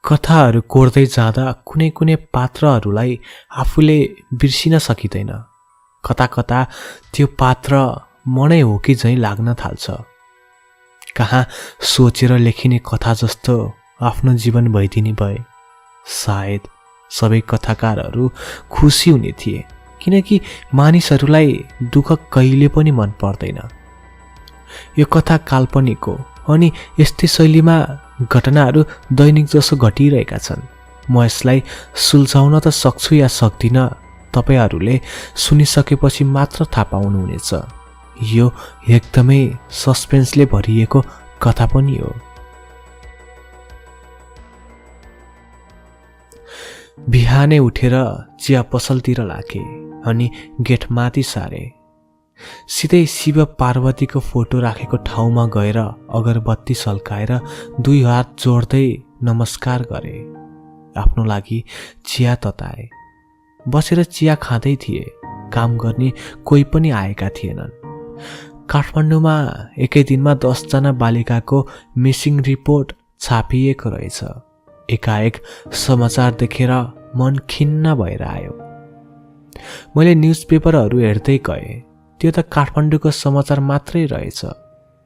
कथाहरू कोर्दै जाँदा कुनै कुनै पात्रहरूलाई आफूले बिर्सिन सकिँदैन। कता कता त्यो पात्र मनै हो कि झैँ लाग्न थाल्छ। कहाँ सोचेर लेखिने कथा जस्तो आफ्नो जीवन भइदिने भए सायद सबै कथाकारहरू खुसी हुने थिए, किनकि मानिसहरूलाई दुःख कहिले पनि मन पर्दैन। यो कथा काल्पनिक हो अनि यस्तै शैलीमा घटनाहरू दैनिक जसो घटिरहेका छन्। म यसलाई सुल्झाउन त सक्छु या सक्दिनँ, तपाईहरूले सुनिसकेपछि मात्र थाहा पाउनुहुनेछ। यो एकदमै सस्पेन्सले भरिएको कथा पनि हो। बिहानै उठेर चिया पसलतिर लागे अनि गेट माथि सारे। सिधै शिव पार्वतीको फोटो राखेको ठाउँमा गएर अगरबत्ती सल्काएर 2 हात जोड्दै नमस्कार गरे। आफ्नो लागि चिया तताए। बसेर चिया खाँदै थिए। काम गर्ने कोही पनि आएका थिएनन्। काठमाडौँमा एकै दिनमा 10 जना बालिकाको मिसिङ रिपोर्ट छापिएको रहेछ। एकाएक समाचार देखेर मन खिन्न भएर आयो। मैले न्युजपेपरहरू हेर्दै गएँ। त्यो त काठमाडौँको समाचार मात्रै रहेछ।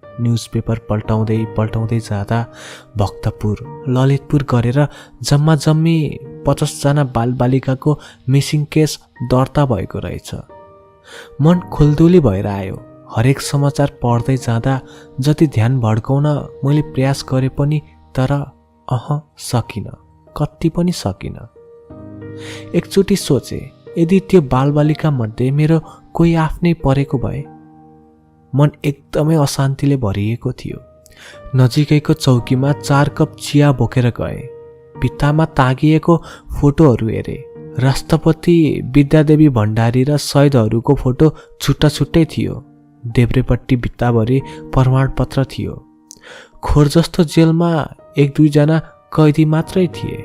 न्युजपेपर पल्टाउँदै जाँदा भक्तपुर, ललितपुर गरेर जम्मा जम्मी 50 जना बालबालिकाको मिसिङ केस दर्ता भएको रहेछ। मन खुल्दुली भएर आयो। हरेक समाचार पढ्दै जाँदा जति ध्यान भड्काउन मैले प्रयास गरे पनि तर सकिन, कति पनि सकिन। एकचोटि सोचे, यदि त्यो बालबालिका मध्ये मेरो कोही आफ्नै परेको भए। मन एकदमै अशान्तिले भरिएको थियो। नजिकैको चौकीमा 4 कप चिया बोकेर गए। भित्तामा टाँगिएको फोटोहरू हेरे। राष्ट्रपति विद्यादेवी भण्डारी र शहीदहरूको फोटो छुट्टा छुट्टै थियो। देब्रेपट्टि भित्ताभरि प्रमाणपत्र थियो। खोर जस्तो जेलमा 1-2 जना कैदी मात्रै थिए।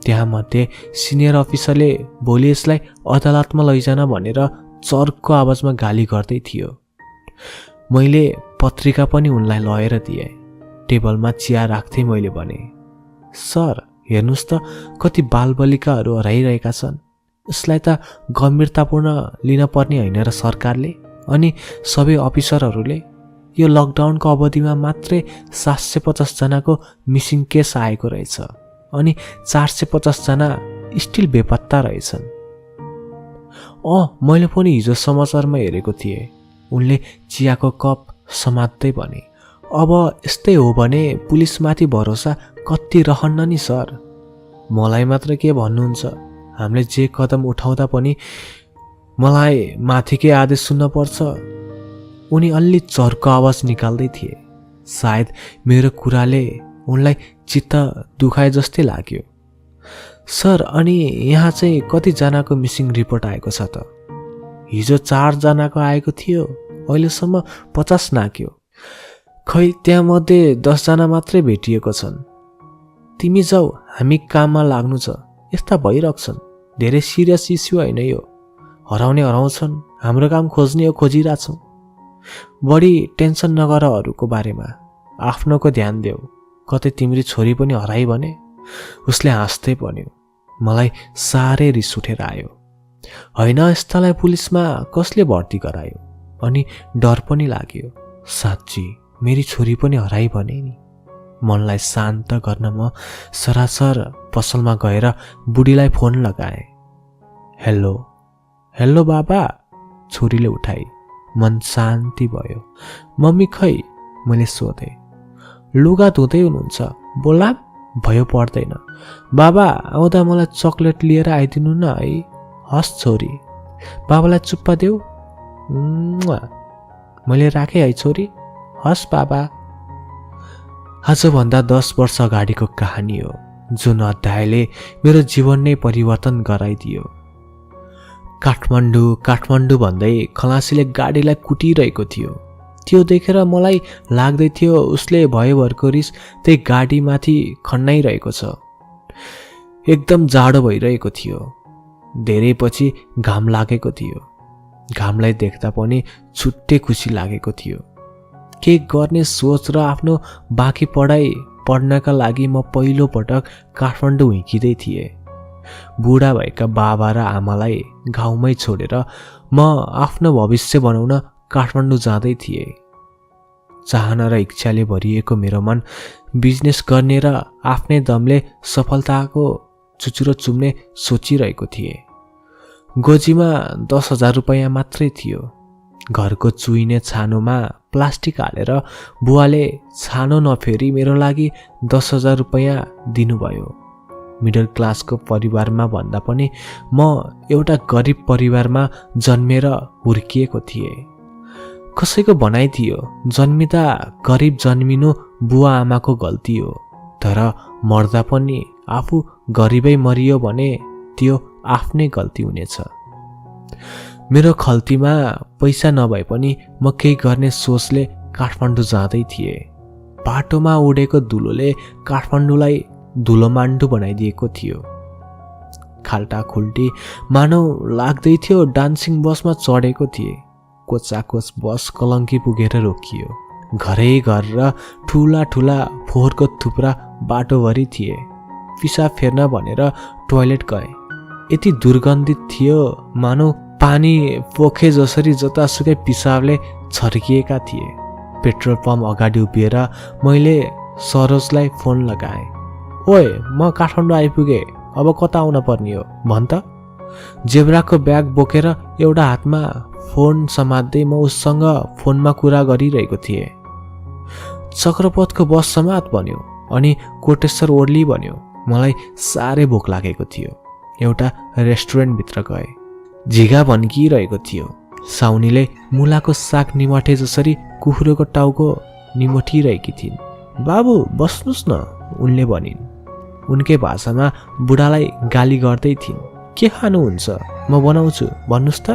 त्यहाँ मध्ये सिनियर अफिसरले भोलि यसलाई अदालतमा लैजान भनेर चर्को आवाजमा गाली गर्दै थियो। मैले पत्रिका पनि उनलाई लगेर दिए। टेबलमा चिया राख्दै मैले भने, सर हेर्नुहोस् त कति बालबालिकाहरू हराइरहेका छन्। यसलाई त गम्भीरतापूर्ण लिन पर्ने होइन र सरकारले अनि सबै अफिसरहरूले। यो लकडाउनको अवधिमा मात्रै 750 जनाको मिसिङ केस आएको रहेछ अनि 450 जना स्टिल बेपत्ता रहेछन्। मैले पनि हिजो समाचारमा हेरेको थिएँ। उनले चियाको कप समात्दै भने, अब यस्तै हो भने पुलिसमाथि भरोसा कति रहन्न नि सर। मलाई मात्र के भन्नुहुन्छ? हामीले जे कदम उठाउँदा पनि मलाई माथिकै आदेश सुन्न पर्छ। उनी अलि चर्को आवाज निकाल्दै थिए। सायद मेरो कुराले उनलाई चित्त दुखाए जस्तै लाग्यो। सर अनि यहाँ चाहिँ कतिजनाको मिसिङ रिपोर्ट आएको छ त? हिजो 4 जनाको आएको थियो, अहिलेसम्म 50 नाक्यो। खै त्यहाँ मध्ये 10 जना मात्रै भेटिएको छन्। तिमी जाऊ, हामी काममा लाग्नु छ। यस्ता भइरहन्छन्। धेरै सिरियस इस्यु होइन यो। हराउने हराउँछन्, हाम्रो काम खोज्ने हो, खोजिरहेछौँ। बढी टेन्सन नगर अरूको बारेमा, आफ्नोको ध्यान देऊ। कतै तिम्रो छोरी पनि हराई भने? उसले हाँस्दै भन्यो। मलाई साह्रै रिस उठेर आयो। होइन, यस्तालाई पुलिसमा कसले भर्ती गरायो? अनि डर पनि लाग्यो। साँच्ची मेरी छोरी पनि हराई भने नि। मनलाई शान्त गर्न म सरासर पसलमा गएर बुढीलाई फोन लगाएँ। हेलो हेलो बाबा, छोरीले उठाई। मन शान्ति भयो। मम्मी खै? मैले सोधेँ। लुगा धुँदै हुनुहुन्छ, बोला भयो पर्दैन। बाबा आउँदा मलाई चक्लेट लिएर आइदिनु न है। हस् छोरी। बाबालाई चुप्पा देऊ। मैले राखेँ है छोरी। हस् बाबा। आजभन्दा 10 वर्ष अगाडिको कहानी हो, जुन अध्यायले मेरो जीवन नै परिवर्तन गराइदियो। काठमाडौँ भन्दै खलासीले गाडीलाई कुटिरहेको थियो। त्यो देखेर मलाई लाग्दै थियो उसले भयोभरको रिस त्यही गाडीमाथि खन्नाइरहेको छ। एकदम जाडो भइरहेको थियो। धेरै पछि घाम लागेको थियो। घामलाई देख्दा पनि छुट्टै खुसी लागेको थियो। के गर्ने सोच र आफ्नो बाँकी पढाइ पढ्नका लागि म पहिलो पटक काठमाडौँ हिँड्दै थिएँ। बुढा भएका बाबा र आमालाई गाउँमै छोडेर म आफ्नो भविष्य बनाउन काठमाडौँ जाँदै थिएँ। चाहना र इच्छाले भरिएको मेरो मन बिजनेस गर्ने र आफ्नै दमले सफलताको चुचुरो चुम्ने सोचिरहेको थिएँ। गोजीमा 10,000 रुपैयाँ मात्रै थियो। घरको चुइने छानोमा प्लास्टिक हालेर बुवाले छानो नफेरी मेरो लागि 10,000 रुपैयाँ दिनुभयो। मिडल क्लासको परिवारमा भन्दा पनि म एउटा गरिब परिवारमा जन्मेर हुर्किएको थिएँ। कसैको भनाइ थियो, जन्मिँदा गरिब जन्मिनु बुवा आमाको गल्ती हो, तर मर्दा पनि आफू गरिबै मरियो भने त्यो आफ्नै गल्ती हुनेछ। मेरो खल्तीमा पैसा नभए पनि म केही गर्ने सोचले काठमाडौँ जाँदै थिएँ। बाटोमा उडेको धुलोले काठमाडौँलाई धुलोमाण्डु बनाइदिएको थियो। खाल्टा खुल्टी मानौ लाग्दै थियो डान्सिङ बसमा चढेको थिएँ। कोचाकोच बस कलङ्की पुगेर रोकियो। घरै घर र ठुला ठुला फोहोरको थुप्रा बाटोभरि थिए। पिसाब फेर्न भनेर टोयलेट गए। यति दुर्गन्धित थियो मानौ पानी पोखे जसरी जतासुकै पिसाबले छर्किएका थिए। पेट्रोल पम्प अगाडि उभिएर मैले सरोजलाई फोन लगाएँ। ओए, म काठमाडौँ आइपुगेँ, अब कता आउन पर्ने हो भन् त। जेब्राको ब्याग बोकेर एउटा हातमा फोन समात्दै म उससँग फोनमा कुरा गरिरहेको थिएँ। चक्रपथको बस समात भन्यो अनि कोटेश्वर ओर्ली भन्यो। मलाई साह्रै भोक लागेको थियो। एउटा रेस्टुरेन्टभित्र गए। झिगा भन्किरहेको थियो। साउनीले मुलाको साग निमटे जसरी कुखुरोको टाउको निमोटिरहेकी थिइन्। बाबु बस्नुस् न, उनले भनिन्। उनकै भाषामा बुढालाई गाली गर्दै थिइन्। के खानुहुन्छ? म बनाउँछु, भन्नुहोस् त।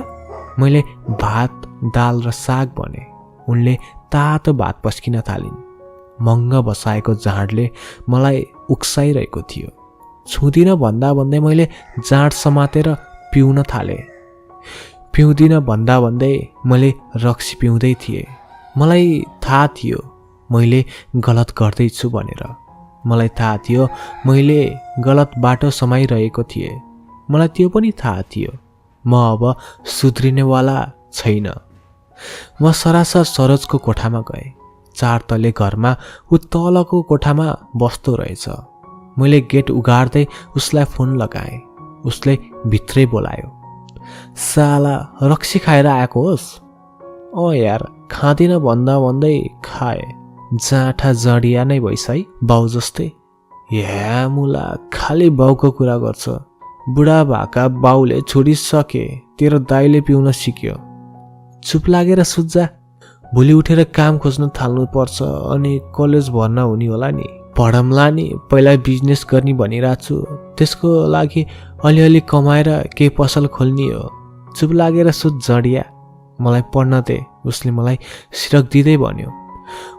मैले भात, दाल र साग भने। उनले तातो भात पस्किन थालिन्। मङ्ग बसाएको जाँडले मलाई उक्साइरहेको थियो। छुँदिन भन्दा भन्दै मैले जाँड समातेर पिउन थालेँ। पिउँदिन भन्दा भन्दै मैले रक्सी पिउँदै थिएँ। मलाई थाहा थियो मैले गलत गर्दैछु भनेर। मलाई थाहा थियो मैले गलत बाटो समाइरहेको थिएँ। मलाई त्यो पनि थाहा थियो म अब सुध्रिनेवाला छैन। म सरासर सरोजको कोठामा गएँ। 4 तले घरमा ऊ तलको कोठामा बस्दो रहेछ। मैले गेट उघार्दै उसलाई फोन लगाएँ। उसले भित्रै बोलायो। साला रक्सी खाएर आएको होस्? अँ यार, खाँदिन भन्दा भन्दै खाए। जाँठा जडिया नै भइस है बाउ जस्तै। या मुला, खालि बाउको कुरा गर्छ। बुढा भाका बाउले छोडिसके, तेरो दाइले पिउन सिक्यो। चुप लागेर सुत्जा। भोलि उठेर काम खोज्न थाल्नु पर्छ अनि कलेज भर्ना हुने होला नि। पढम्ला नि, पहिला बिजनेस गर्ने भनिरहेको छु। त्यसको लागि अलिअलि कमाएर केही पसल खोल्ने हो। चुप लागेर सुत जडिया। मलाई पढ्न दे, उसले मलाई सिरक दिँदै भन्यो।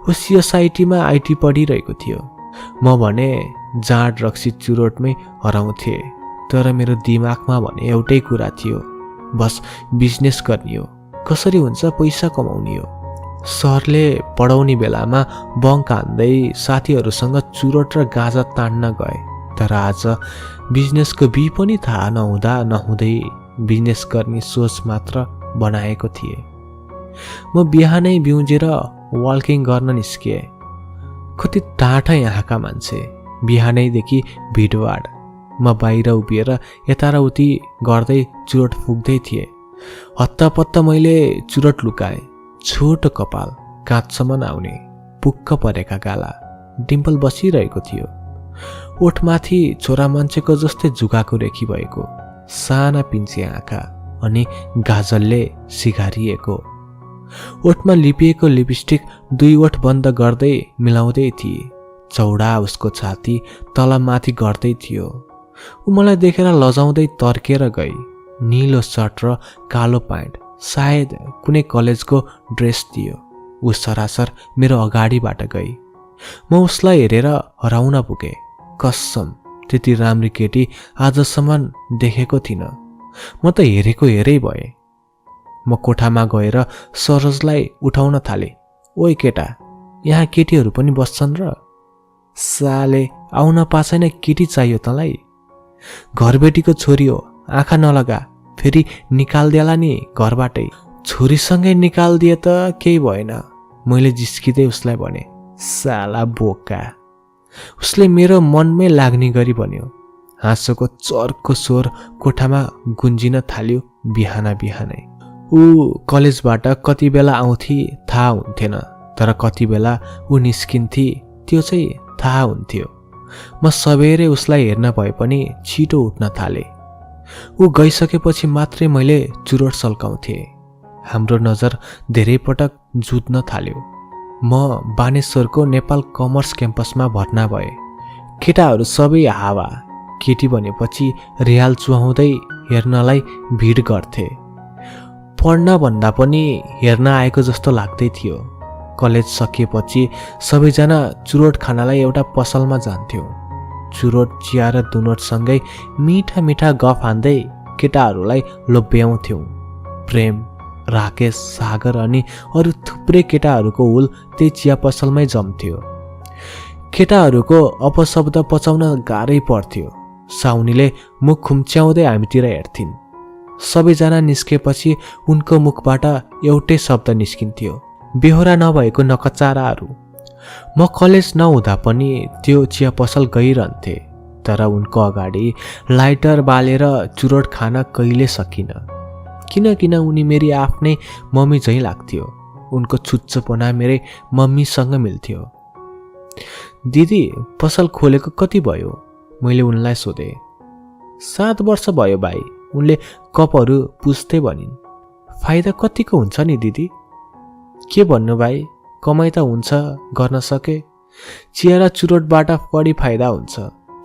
ऊ सोसाइटीमा आइटी पढिरहेको थियो। म भने जाँड रक्सी चुरोटमै हराउँथे। तर मेरो दिमागमा भने एउटै कुरा थियो, बस बिजनेस गर्ने हो। कसरी हुन्छ पैसा कमाउने हो। सरले पढाउने बेलामा बङ्क हान्दै साथीहरूसँग चुरोट र गाँजा तान्न गए। तर आज बिजनेसको बी पनि थाहा नहुँदा नहुँदै बिजनेस गर्ने सोच मात्र बनाएको थिएँ। म बिहानै बिउजेर वाकिङ गर्न निस्किएँ। कति टाढा यहाँका मान्छे। बिहानैदेखि भिडभाड। म बाहिर उभिएर यता र उति गर्दै चुरोट फुक्दै थिएँ। हत्तापत्ता मैले चुरोट लुकाएँ। छोटो कपाल, काँधसम्म आउने, पुक्क परेका गाला, डिम्पल बसिरहेको थियो। ओठमाथि छोरा मान्छेको जस्तै झुकाको रेखी भएको, साना पिन्चे आँखा अनि गाजलले सिगारिएको। ओठमा लिपिएको लिपस्टिक 2 ओठ बन्द गर्दै मिलाउँदै थिए। चौडा उसको छाती तलमाथि गर्दै थियो। ऊ मलाई देखेर लजाउँदै तर्केर गई। नीलो सर्ट र कालो प्यान्ट, सायद कुनै कलेजको ड्रेस थियो। ऊ सरासर मेरो अगाडिबाट गई। म उसलाई हेरेर हराउन पुगेँ। कसम, त्यति राम्री केटी आजसम्म देखेको थिइनँ। म त हेरेको हेरै भएँ। म कोठामा गएर सरोजलाई उठाउन थालेँ। ओइ केटा, यहाँ केटीहरू पनि बस्छन् र? साले आउन पाछैन केटी चाहियो तँलाई? घरबेटीको छोरी हो, आँखा नलगा, फेरि निकाल्देला नि घरबाटै। छोरीसँगै निकालिदिए त केही भएन, मैले जिस्किँदै उसलाई भने। साला बोका। उसले मेरो मनमै लाग्ने गरी भन्यो। हाँसोको चर्को स्वर कोठामा गुन्जिन थाल्यो बिहान बिहानै। ऊ कलेजबाट कति बेला आउँथे थाहा हुन्थेन, तर कति बेला ऊ निस्किन्थे त्यो चाहिँ थाहा हुन्थ्यो। म सबेरै उसलाई हेर्न भए पनि छिटो उठ्न थाले। ऊ गइसकेपछि मात्रै मैले चुरोट सल्काउँथे। हाम्रो नजर धेरै पटक जुझ्न थाल्यो। म बानेश्वरको नेपाल कमर्स क्याम्पसमा भर्ना भए। केटाहरू सबै हावा, केटी भनेपछि रिहाल चुहाउँदै हेर्नलाई भिड गर्थे। पढ्न भन्दा पनि हेर्न आएको जस्तो लाग्दै थियो। कलेज सकिएपछि सबैजना चुरोट खानलाई एउटा पसलमा जान्थ्यो। चुरोट, चिया र दुनोटसँगै मिठा मिठा गफ हान्दै केटाहरूलाई लोभ्याउँथ्यौँ। प्रेम, राकेश, सागर अनि अरू थुप्रै केटाहरूको हुल त्यही चिया पसलमै जम्थ्यो। केटाहरूको अपशब्द पचाउन गाह्रै पर्थ्यो। साउनीले मुख खुम्च्याउँदै हामीतिर हेर्थिन्। सबैजना निस्केपछि उनको मुखबाट एउटै शब्द निस्किन्थ्यो, बेहोरा नभएको नकचाराहरू। म कलेज नहुँदा पनि त्यो चिया पसल गइरहन्थे, तर उनको अगाडि लाइटर बालेर चुरोट खान कहिले सकिन। किन उनी मेरी आफ्नै मम्मी झैँ लाग्थ्यो। उनको छुच्चोपना मेरै मम्मीसँग मिल्थ्यो। दिदी, पसल खोलेको कति भयो? मैले उनलाई सोधेँ। 7 वर्ष भयो भाइ, उनले कपहरू पुस्दै भनिन्। फाइदा कतिको हुन्छ नि दिदी? के भन्नु भाइ, कमाइ त हुन्छ, गर्न सके। चिया र चुरोटबाट बढी फाइदा हुन्छ।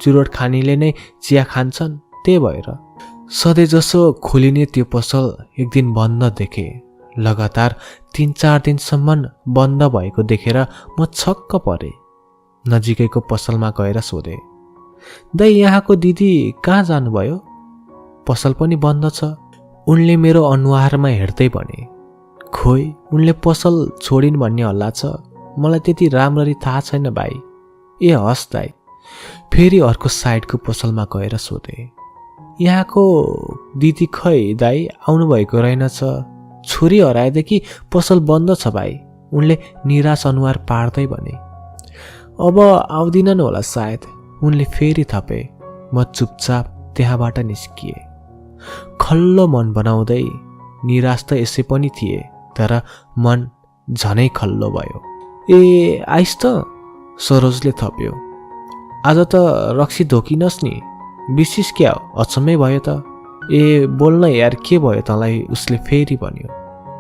चुरोट खानेले नै चिया खान्छन्, त्यही भएर। सधैँ जसो खोलिने त्यो पसल एक दिन बन्द देखे। लगातार 3-4 दिनसम्म बन्द भएको देखेर म छक्क परेँ। नजिकैको पसलमा गएर सोधेँ, दाइ यहाँको दिदी कहाँ जानुभयो? पसल पनि बन्द छ। उनले मेरो अनुहारमा हेर्दै भने, खोइ उनले पसल छोडिन् भन्ने हल्ला छ, मलाई त्यति राम्ररी थाहा छैन भाइ। ए हस् दाइ। फेरि अर्को साइडको पसलमा गएर सोधेँ, यहाँको दिदी खै दाइ आउनुभएको रहेनछ? छोरी हराएदेखि पसल बन्द छ भाइ, उनले निराश अनुहार पार्दै भने। अब आउँदिनन् होला सायद, उनले फेरि थपे। म चुपचाप त्यहाँबाट निस्किए। खल्लो मन बनाउँदै। निराश त यसै पनि थिए, तर मन झनै खल्लो भयो। ए आइस त? सरोजले थप्यो। आज त रक्सी धोकिनस् नि, विशेष क्या अचम्मै भयो त। ए बोल्न यार, के भयो तँलाई? उसले फेरि भन्यो।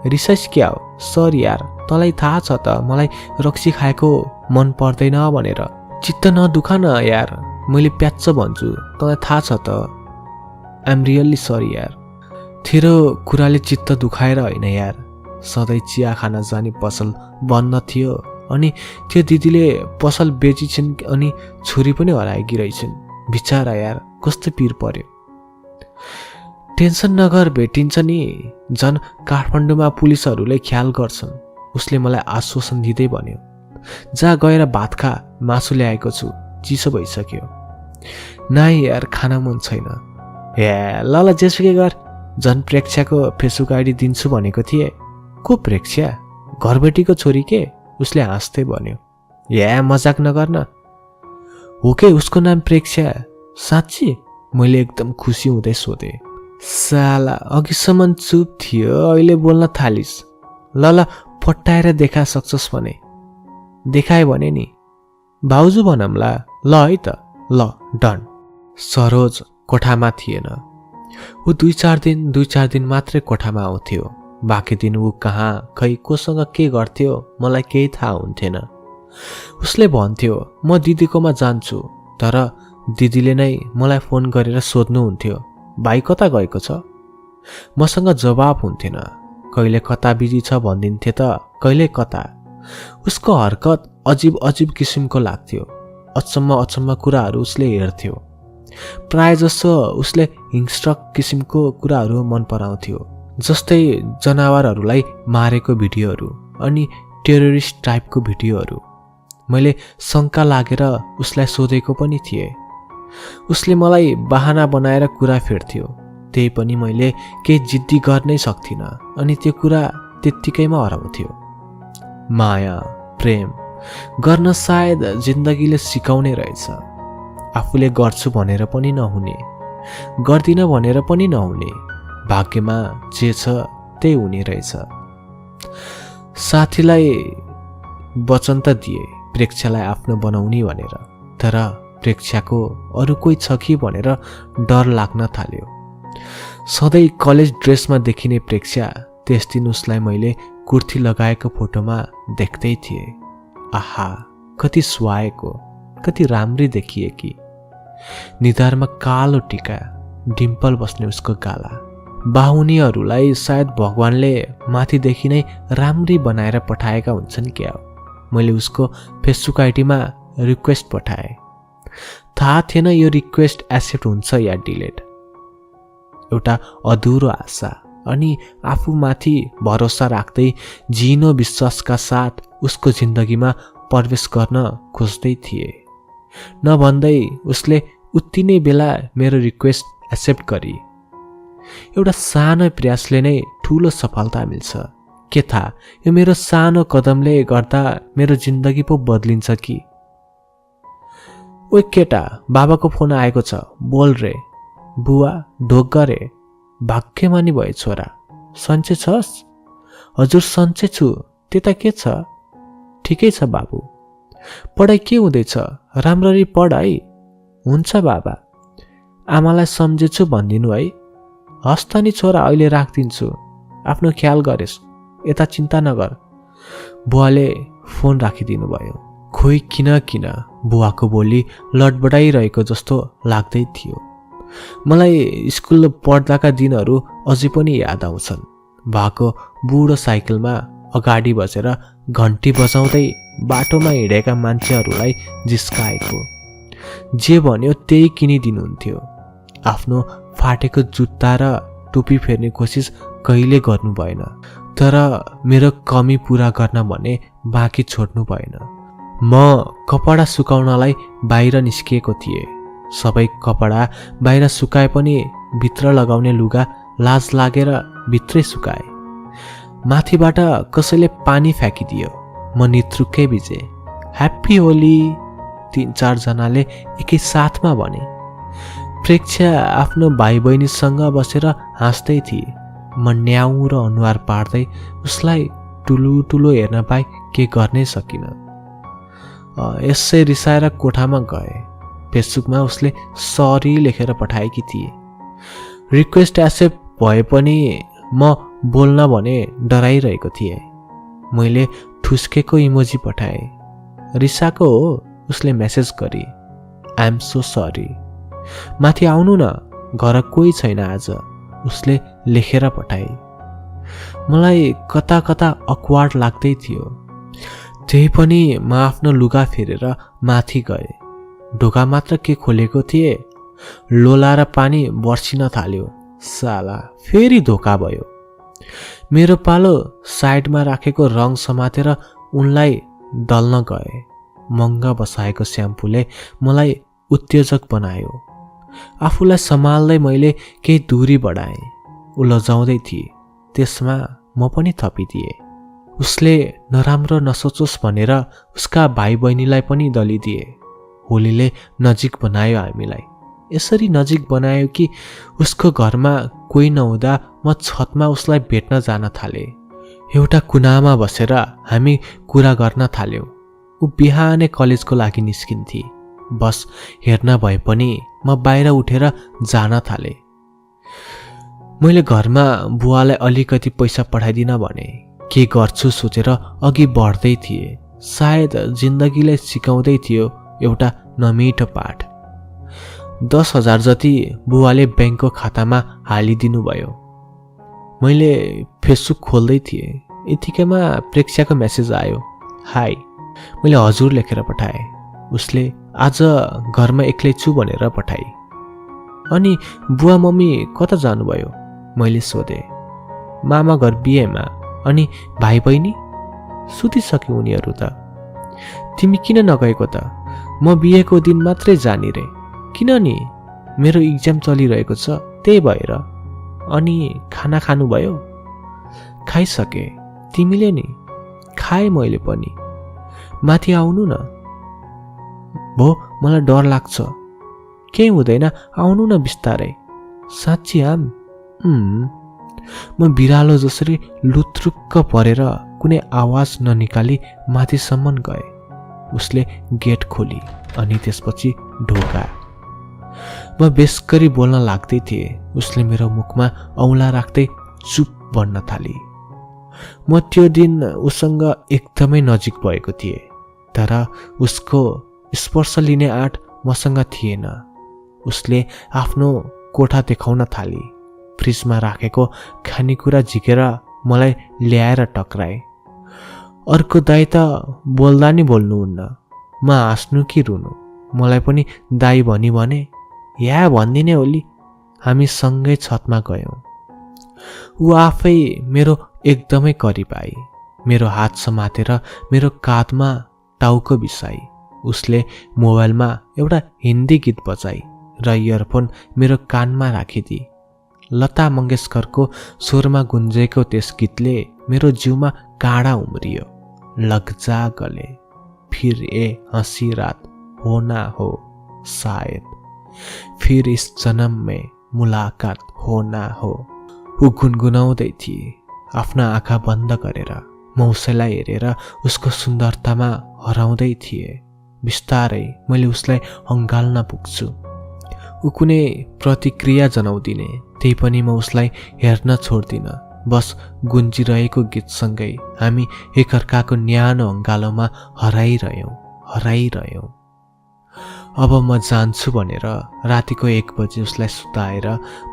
रिसाइस क्या हो? सरी यार, तँलाई थाहा छ त मलाई रक्सी खाएको मन पर्दैन भनेर। चित्त नदुखा न यार, मैले प्याच्च भन्छु, तँलाई थाहा छ त। आइएम रियल्ली सरी यार। तेरो कुराले चित्त दुखाएर होइन यार, सधैँ चिया खान जाने पसल बन्द थियो अनि त्यो दिदीले पसल बेचिन्छन् अनि छोरी पनि हराएकी रहेछन्। बिचारा यार, कस्तो पिर पर्यो। टेन्सन नगर, भेटिन्छ नि। झन् काठमाडौँमा पुलिसहरूले ख्याल गर्छन्, उसले मलाई आश्वासन दिँदै भन्यो। जा गएर भात खा, मासु ल्याएको छु, चिसो भइसक्यो। नाइ यार, खाना मन छैन। ए ल जेसुकै गर। झन् प्रेक्षाको फेसबुक आइडी दिन्छु भनेको थिएँ। को प्रेक्षा? घरबेटीको छोरी के? उसले हाँस्दै भन्यो। या मजाक नगर्न। हो के उसको नाम प्रेक्षा? साँच्ची? मैले एकदम खुसी हुँदै सोधेँ। साला अघिसम्म चुप थियो, अहिले बोल्न थालिस्। ल पट्टाएर देखा सक्छस् भने। देखाए भने नि भाउजू भनौँला। ल है त, ल डन। सरोज कोठामा थिएन। ऊ 2-4 दिन मात्रै कोठामा आउँथ्यो। बाँकी दिन ऊ कहाँ, खै कोसँग के गर्थ्यो मलाई केही थाहा हुन्थेन। उसले भन्थ्यो म दिदीकोमा जान्छु, तर दिदीले नै मलाई फोन गरेर सोध्नुहुन्थ्यो, भाइ कता गएको छ? मसँग जवाब हुन्थेन। कहिले कता बिजी छ भनिदिन्थे त कहिले कता। उसको हरकत अजिब किसिमको लाग्थ्यो। अचम्म कुराहरू उसले हेर्थ्यो। प्राय जसो उसले हिंस्रक किसिमको कुराहरू मन पराउँथ्यो, जस्तै जनावरहरूलाई मारेको भिडियोहरू अनि टेरोरिस्ट टाइपको भिडियोहरू। मैले शङ्का लागेर उसलाई सोधेको पनि थिएँ। उसले मलाई बहाना बनाएर कुरा फेर्थ्यो, त्यही पनि मैले केही जिद्दी गर्नै सक्थिनँ अनि त्यो कुरा त्यत्तिकैमा हराउँथ्यो। माया प्रेम गर्न सायद जिन्दगीले सिकाउने रहेछ। आफूले गर्छु भनेर पनि नहुने, गर्दिन भनेर पनि नहुने, भाग्यमा जे छ त्यही हुने रहेछ। साथीलाई वचन त दिए प्रेक्षालाई आफ्नो बनाउने भनेर, तर प्रेक्षाको अरू कोही छ कि भनेर डर लाग्न थाल्यो। सधैँ कलेज ड्रेसमा देखिने प्रेक्षा त्यस दिन उसलाई मैले कुर्ती लगाएको फोटोमा देख्दै थिएँ। आहा, कति सुहाएको, कति राम्री देखिएकी। निधारमा कालो टिका, डिम्पल बस्ने उसको गाला। बाहुनीहरूलाई सायद भगवानले माथिदेखि नै राम्री बनाएर पठाएका हुन्छन् क्या। मैले उसको फेसबुक आइडीमा रिक्वेस्ट पठाएँ। थाहा थिएन यो रिक्वेस्ट एक्सेप्ट हुन्छ या डिलिट। एउटा अधुरो आशा अनि आफूमाथि भरोसा राख्दै झिनो विश्वासका साथ उसको जिन्दगीमा प्रवेश गर्न खोज्दै थिए। नभन्दै उसले उति नै बेला मेरो रिक्वेस्ट एक्सेप्ट गरी। एउटा सानो प्रयासले नै ठुलो सफलता मिल्छ। के थाहा यो मेरो सानो कदमले गर्दा मेरो जिन्दगी पो बदलिन्छ कि। ओ केटा, बाबाको फोन आएको छ, बोल रे। बुवा ढोक गरे। भाग्यमानी भयो छोरा, सन्चै छस्? हजुर सन्चै छु, त्यता के छ? ठिकै छ बाबु। पढाइ के हुँदैछ? राम्ररी पढ है। हुन्छ बाबा, आमालाई सम्झेछु भनिदिनु है। हस् त नि छोरा, अहिले राखिदिन्छु, आफ्नो ख्याल गरेस्, यता चिन्ता नगर। बुवाले फोन राखिदिनु भयो। खोइ किन किन बुवाको बोली लडबडाइरहेको जस्तो लाग्दै थियो। मलाई स्कुल पढ्दाका दिनहरू अझै पनि याद आउँछन्। बाको बुढो साइकलमा अगाडि बसेर घन्टी बजाउँदै बाटोमा हिँडेका मान्छेहरूलाई जिस्काएको। जे भन्यो त्यही किनिदिनुहुन्थ्यो। आफ्नो फाटेको जुत्ता र टोपी फेर्ने कोसिस कहिले गर्नु भएन, तर मेरो कमी पुरा गर्न भने बाँकी छोड्नु भएन। म कपडा सुकाउनलाई बाहिर निस्किएको थिएँ। सबै कपडा बाहिर सुकाए पनि भित्र लगाउने लुगा लाज लागेर भित्रै सुकाए। माथिबाट कसैले पानी फ्याँकिदियो। म नित्रुक्कै भिजे। ह्याप्पी होली 3-4 जनाले एकै साथमा भने। प्रेक्षा आफ्नो भाइ बहिनीसँग बसेर हाँस्दै थिए। म न्याउ र अनुहार पार्दै उसलाई ठुलो ठुलो हेर्न पाए के गर्नै सकिनँ। यसै रिसाएर कोठामा गए। फेसबुकमा उसले सरी लेखेर पठाएकी थिए। रिक्वेस्ट एक्सेप्ट भए पनि म बोल्न भने डराइरहेको थिएँ। मैले ठुस्केको इमोजी पठाएँ। रिसाको हो, उसले मेसेज गरी। आई एम सो सरी, माथि आउनु न, घर कोही छैन आज, उसले लेखेर पठाए। मलाई कता कता अक्वार्ड लाग्दै थियो। त्यही पनि म आफ्नो लुगा फेरेर माथि गए। ढोका मात्र के खोलेको थिए, लोला र पानी बर्सिन थाल्यो। साला फेरि धोका भयो। मेरो पालो साइडमा राखेको रङ समातेर उनलाई दल्न गए। महँगा बसाएको स्याम्पूले मलाई उत्तेजक बनायो। आफूलाई सम्हाल्दै मैले केही दूरी बढाएँ। उ लजाउँदै थिए, त्यसमा म पनि थपिदिएँ। उसले नराम्रो नसोचोस् भनेर उसका भाइ बहिनीलाई पनि दलिदिए। होलीले नजिक बनायो हामीलाई। यसरी नजिक बनायो कि उसको घरमा कोही नहुँदा म छतमा उसलाई भेट्न जान थालेँ। एउटा कुनामा बसेर हामी कुरा गर्न थाल्यौँ। ऊ बिहानै कलेजको लागि निस्किन्थे। बस हेर्न भए पनि म बाहिर उठेर जान थालेँ। मैले घरमा बुवालाई अलिकति पैसा पठाइदिन भने। के गर्छु सोचेर अघि बढ्दै थिएँ। सायद जिन्दगीलाई सिकाउँदै थियो एउटा नमिठो पाठ। 10,000 जति बुवाले ब्याङ्कको खातामा हालिदिनु भयो। मैले फेसबुक खोल्दै थिएँ। यतिकैमा प्रेक्षाको मेसेज आयो, हाई। मैले हजुर लेखेर पठाएँ। उसले आज घरमा एक्लै छु भनेर पठाए। अनि बुवा मम्मी कता जानुभयो? मैले सोधेँ। मामा घर बिहेमा। अनि भाइ बहिनी? सुतिसक्यो उनीहरू त। तिमी किन नगएको त? म बिहेको दिन मात्रै जाने रे। किन नि? मेरो इक्जाम चलिरहेको छ, त्यही भएर। अनि खाना खानुभयो? खाइसके। तिमीले नि? खाए मैले पनि। माथि आउनु न। भो, मलाई डर लाग्छ। केही हुँदैन, आउनु न बिस्तारै। साँच्ची आम? म बिरालो जसरी लुत्रुक्क परेर कुनै आवाज ननिकाली माथिसम्म गए। उसले गेट खोली अनि त्यसपछि ढोका। म बेसकरी बोल्न लाग्दै थिएँ। उसले मेरो मुखमा औँला राख्दै चुप बन्न थाली। म त्यो दिन उसँग एकदमै नजिक भएको थिएँ, तर उसको स्पर्श लिने आँट मसँग थिएन। उसले आफ्नो कोठा देखाउन थाली। फ्रिजमा राखेको खानेकुरा झिकेर मलाई ल्याएर टक्राए। अर्को दाई त बोल्दा नि बोल्नुहुन्न। म हाँस्नु कि रुनु? मलाई पनि दाई भनी भने या भनिदिने होली। हामी सँगै छतमा गयौँ। ऊ आफै मेरो एकदमै करिब आई। मेरो हात समातेर मेरो काँधमा टाउको बिसाई। उसले मोबाइलमा एउटा हिन्दी गीत बजाई र इयरफोन मेरो कानमा राखिदिए। लता मङ्गेशकरको स्वरमा गुन्जेको त्यस गीतले मेरो जिउमा काँडा उम्रियो। लग जा गले, फिर ए हँसी रात होना हो शायद, फिर इस जन्म में मुलाकात होना हो। ऊ गुनगुनाउँदै थिए, आफ्ना आँखा बन्द गरेर। म उसैलाई हेरेर उसको सुन्दरतामा हराउँदै थिएँ। बिस्तारै मैले उसलाई अँगाल्न पुग्छु। ऊ कुनै प्रतिक्रिया जनाउँदिने, त्यही पनि म उसलाई हेर्न छोड्दिनँ। बस गुन्जिरहेको गीतसँगै हामी एकअर्काको न्यानो अँगालोमा हराइरह्यौँ। अब म जान्छु भनेर रातिको 1 बजे उसलाई सुताएर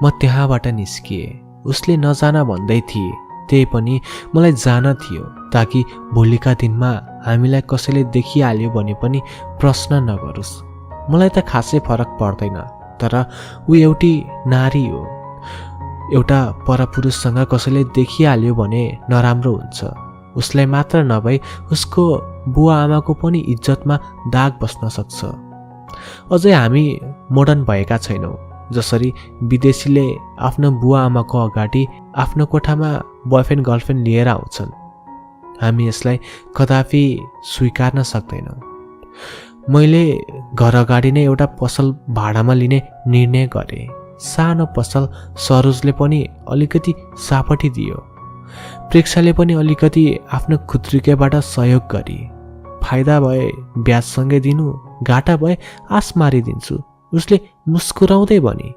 म त्यहाँबाट निस्किएँ। उसले नजान भन्दै थिए, त्यही पनि मलाई जान थियो, ताकि भोलिका दिनमा हामीलाई कसैले देखिहाल्यो भने पनि प्रश्न नगरोस्। मलाई त खासै फरक पर्दैन, तर ऊ एउटी नारी हो। एउटा परपुरुषसँग कसैले देखिहाल्यो भने नराम्रो हुन्छ। उसलाई मात्र नभई उसको बुवा आमाको पनि इज्जतमा दाग बस्न सक्छ। अझै हामी मोडर्न भएका छैनौँ, जसरी विदेशीले आफ्नो बुवा आमाको अगाडि आफ्नो कोठामा बोयफ्रेन्ड गर्लफ्रेन्ड लिएर आउँछन्। हामी यसलाई कदापि स्वीकार्न सक्दैनौँ। मैले घर अगाडि नै एउटा पसल भाडामा लिने निर्णय गरेँ। सानो पसल। सरोजले पनि अलिकति सापटी दियो। प्रेक्षाले पनि अलिकति आफ्नो खुत्रुकेबाट सहयोग गरी। फाइदा भए ब्याजसँगै दिनु, घाटा भए आस मारिदिन्छु, उसले मुस्कुराउँदै भनी।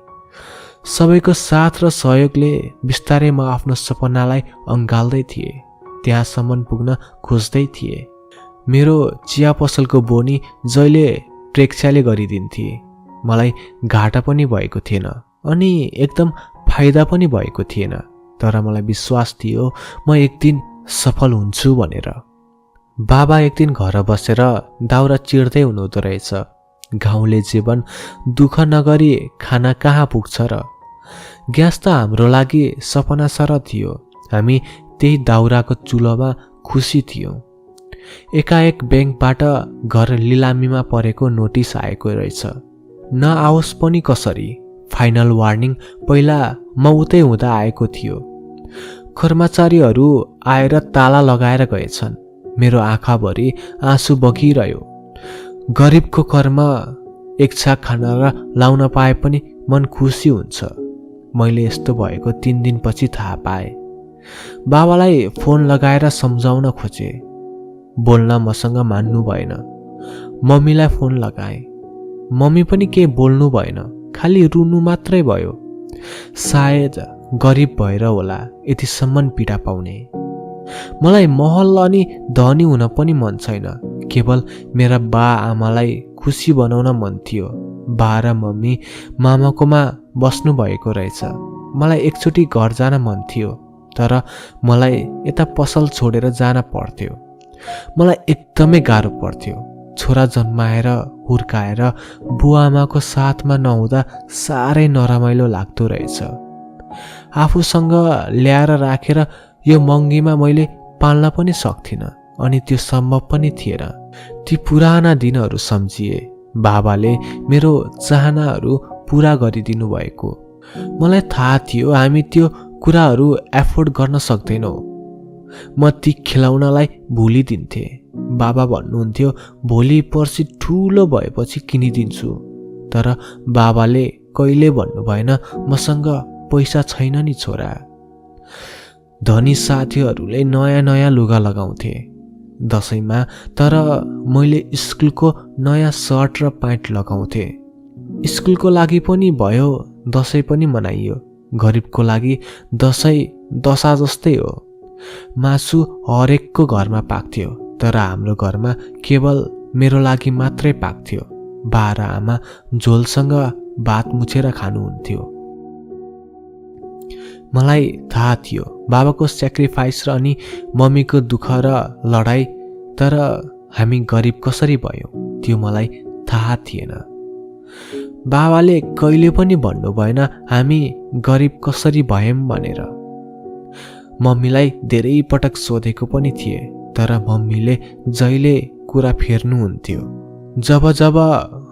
सबैको साथ र सहयोगले बिस्तारै म आफ्नो सपनालाई अँगाल्दै थिएँ। त्यहाँसम्म पुग्न खोज्दै थिएँ। मेरो चिया पसलको बोनी जहिले प्रेक्षाले गरिदिन्थे। मलाई घाटा पनि भएको थिएन अनि एकदम फाइदा पनि भएको थिएन, तर मलाई विश्वास थियो म एक दिन सफल हुन्छु भनेर। बाबा एक दिन घर बसेर दाउरा चिर्दै हुनुहुँदो रहेछ। गाउँले जीवन दुःख नगरी खाना कहाँ पुग्छ र? ग्यास त हाम्रो लागि सपना सर थियो। हामी त्यही दाउराको चुलोमा खुसी थियौँ। एकाएक ब्याङ्कबाट घर लिलामीमा परेको नोटिस आएको रहेछ। नआओस् पनि कसरी, फाइनल वार्निङ पहिला म उतै हुँदा आएको थियो। कर्मचारीहरू आएर ताला लगाएर गएछन्। मेरो आँखाभरि आँसु बगिरह्यो। गरिबको कर्म एक छाक खान र लाउन पाए पनि मन खुसी हुन्छ। मैले यस्तो भएको 3 दिनपछि थाहा पाएँ। बाबालाई फोन लगाएर सम्झाउन खोजेँ। बोल्न मसँग मान्नु भएन। मम्मीलाई फोन लगाएँ। मम्मी पनि के बोल्नु भएन, खालि रुनु मात्रै भयो। सायद गरिब भएर होला यतिसम्म पीडा पाउने। मलाई महल अनि धनी हुन पनि मन छैन, केवल मेरा बा आमालाई खुसी बनाउन मन थियो। बा र मम्मी मामाकोमा बस्नु भएको रहेछ। मलाई एकचोटि घर जान मन थियो, तर मलाई यता पसल छोडेर जान पर्थ्यो। मलाई एकदमै गाह्रो पर्थ्यो। छोरा जन्माएर हुर्काएर बुवा आमाको साथमा नहुँदा साह्रै नरमाइलो लाग्दो रहेछ। आफूसँग ल्याएर राखेर यो महँगीमा मैले पाल्न पनि सक्थिनँ अनि त्यो सम्भव पनि थिएन। ती पुराना दिनहरू सम्झिए। बाबाले मेरो चाहनाहरू पुरा गरिदिनु भएको। मलाई थाहा थियो हामी त्यो कुराहरू एफोर्ड गर्न सक्दैनौँ। म ती खेलाउनलाई भुलिदिन्थेँ। बाबा भन्नुहुन्थ्यो भोलि पर्सि ठुलो भएपछि किनिदिन्छु। तर बाबाले कहिले भन्नु भएन मसँग पैसा छैन नि छोरा। धनी साथीहरूले नयाँ नयाँ लुगा लगाउँथे दसैँमा, तर मैले स्कुलको नयाँ सर्ट र प्यान्ट लगाउँथे। स्कुलको लागि पनि भयो, दसैँ पनि मनाइयो। गरिबको लागि दसैँ दशा जस्तै हो। मासु हरेकको घरमा पाक्थ्यो, तर हाम्रो घरमा केवल मेरो लागि मात्रै पाक्थ्यो। बा र आमा झोलसँग भात मुछेर खानुहुन्थ्यो। मलाई थाहा थियो बाबाको सेक्रिफाइस र अनि मम्मीको दुःख र लडाई, तर हामी गरिब कसरी भयौँ त्यो मलाई थाहा थिएन। बाबाले कहिले पनि भन्नु भएन हामी गरिब कसरी भयौँ भनेर। मम्मीलाई धेरै पटक सोधेको पनि थिए, तर मम्मीले जहिले कुरा फेर्नुहुन्थ्यो। जब जब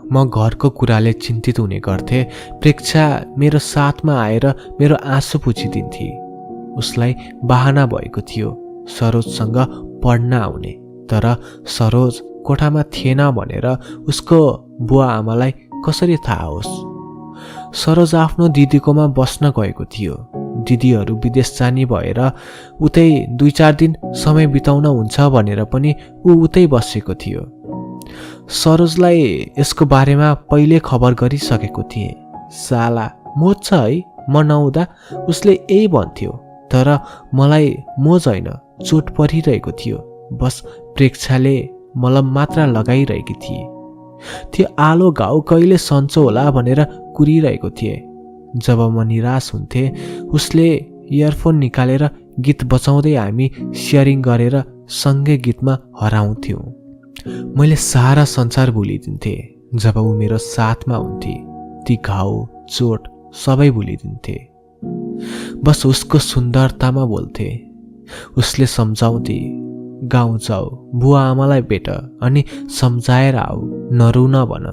म घरको कुराले चिन्तित हुने गर्थे, प्रेक्षा मेरो साथमा आएर मेरो आँसु पुछिदिन्थे। उसलाई बहाना भएको थियो सरोजसँग पढ्न आउने, तर सरोज कोठामा थिएन भनेर उसको बुवा आमालाई कसरी थाहा होस्। सरोज आफ्नो दिदीकोमा बस्न गएको थियो। दिदीहरू विदेश जाने भएर उतै 2-4 दिन समय बिताउन हुन्छ भनेर पनि ऊ उतै बसेको थियो। सरोजलाई यसको बारेमा पहिले खबर गरिसकेको थिएँ। साला मोच छ है, म नहुँदा उसले यही भन्थ्यो, तर मलाई मोज होइन चोट परिरहेको थियो। बस प्रेक्षाले मलम मात्र लगाइरहेकी थिए। त्यो आलो घाउ कहिले सन्चो होला भनेर कुरिरहेको थिएँ। जब म निराश हुन्थे उसले इयरफोन निकालेर गीत बचाउँदै हामी सेयरिङ गरेर सँगै गीतमा हराउँथ्यौँ। मैले सारा संसार भुलिदिन्थेँ जब ऊ मेरो साथमा हुन्थे। ती घाउ चोट सबै भुलिदिन्थे। बस उसको सुन्दरतामा बोल्थे। उसले सम्झाउँथे गाउँ जाऊ, बुवा आमालाई भेट अनि सम्झाएर आऊ, नरुन भन,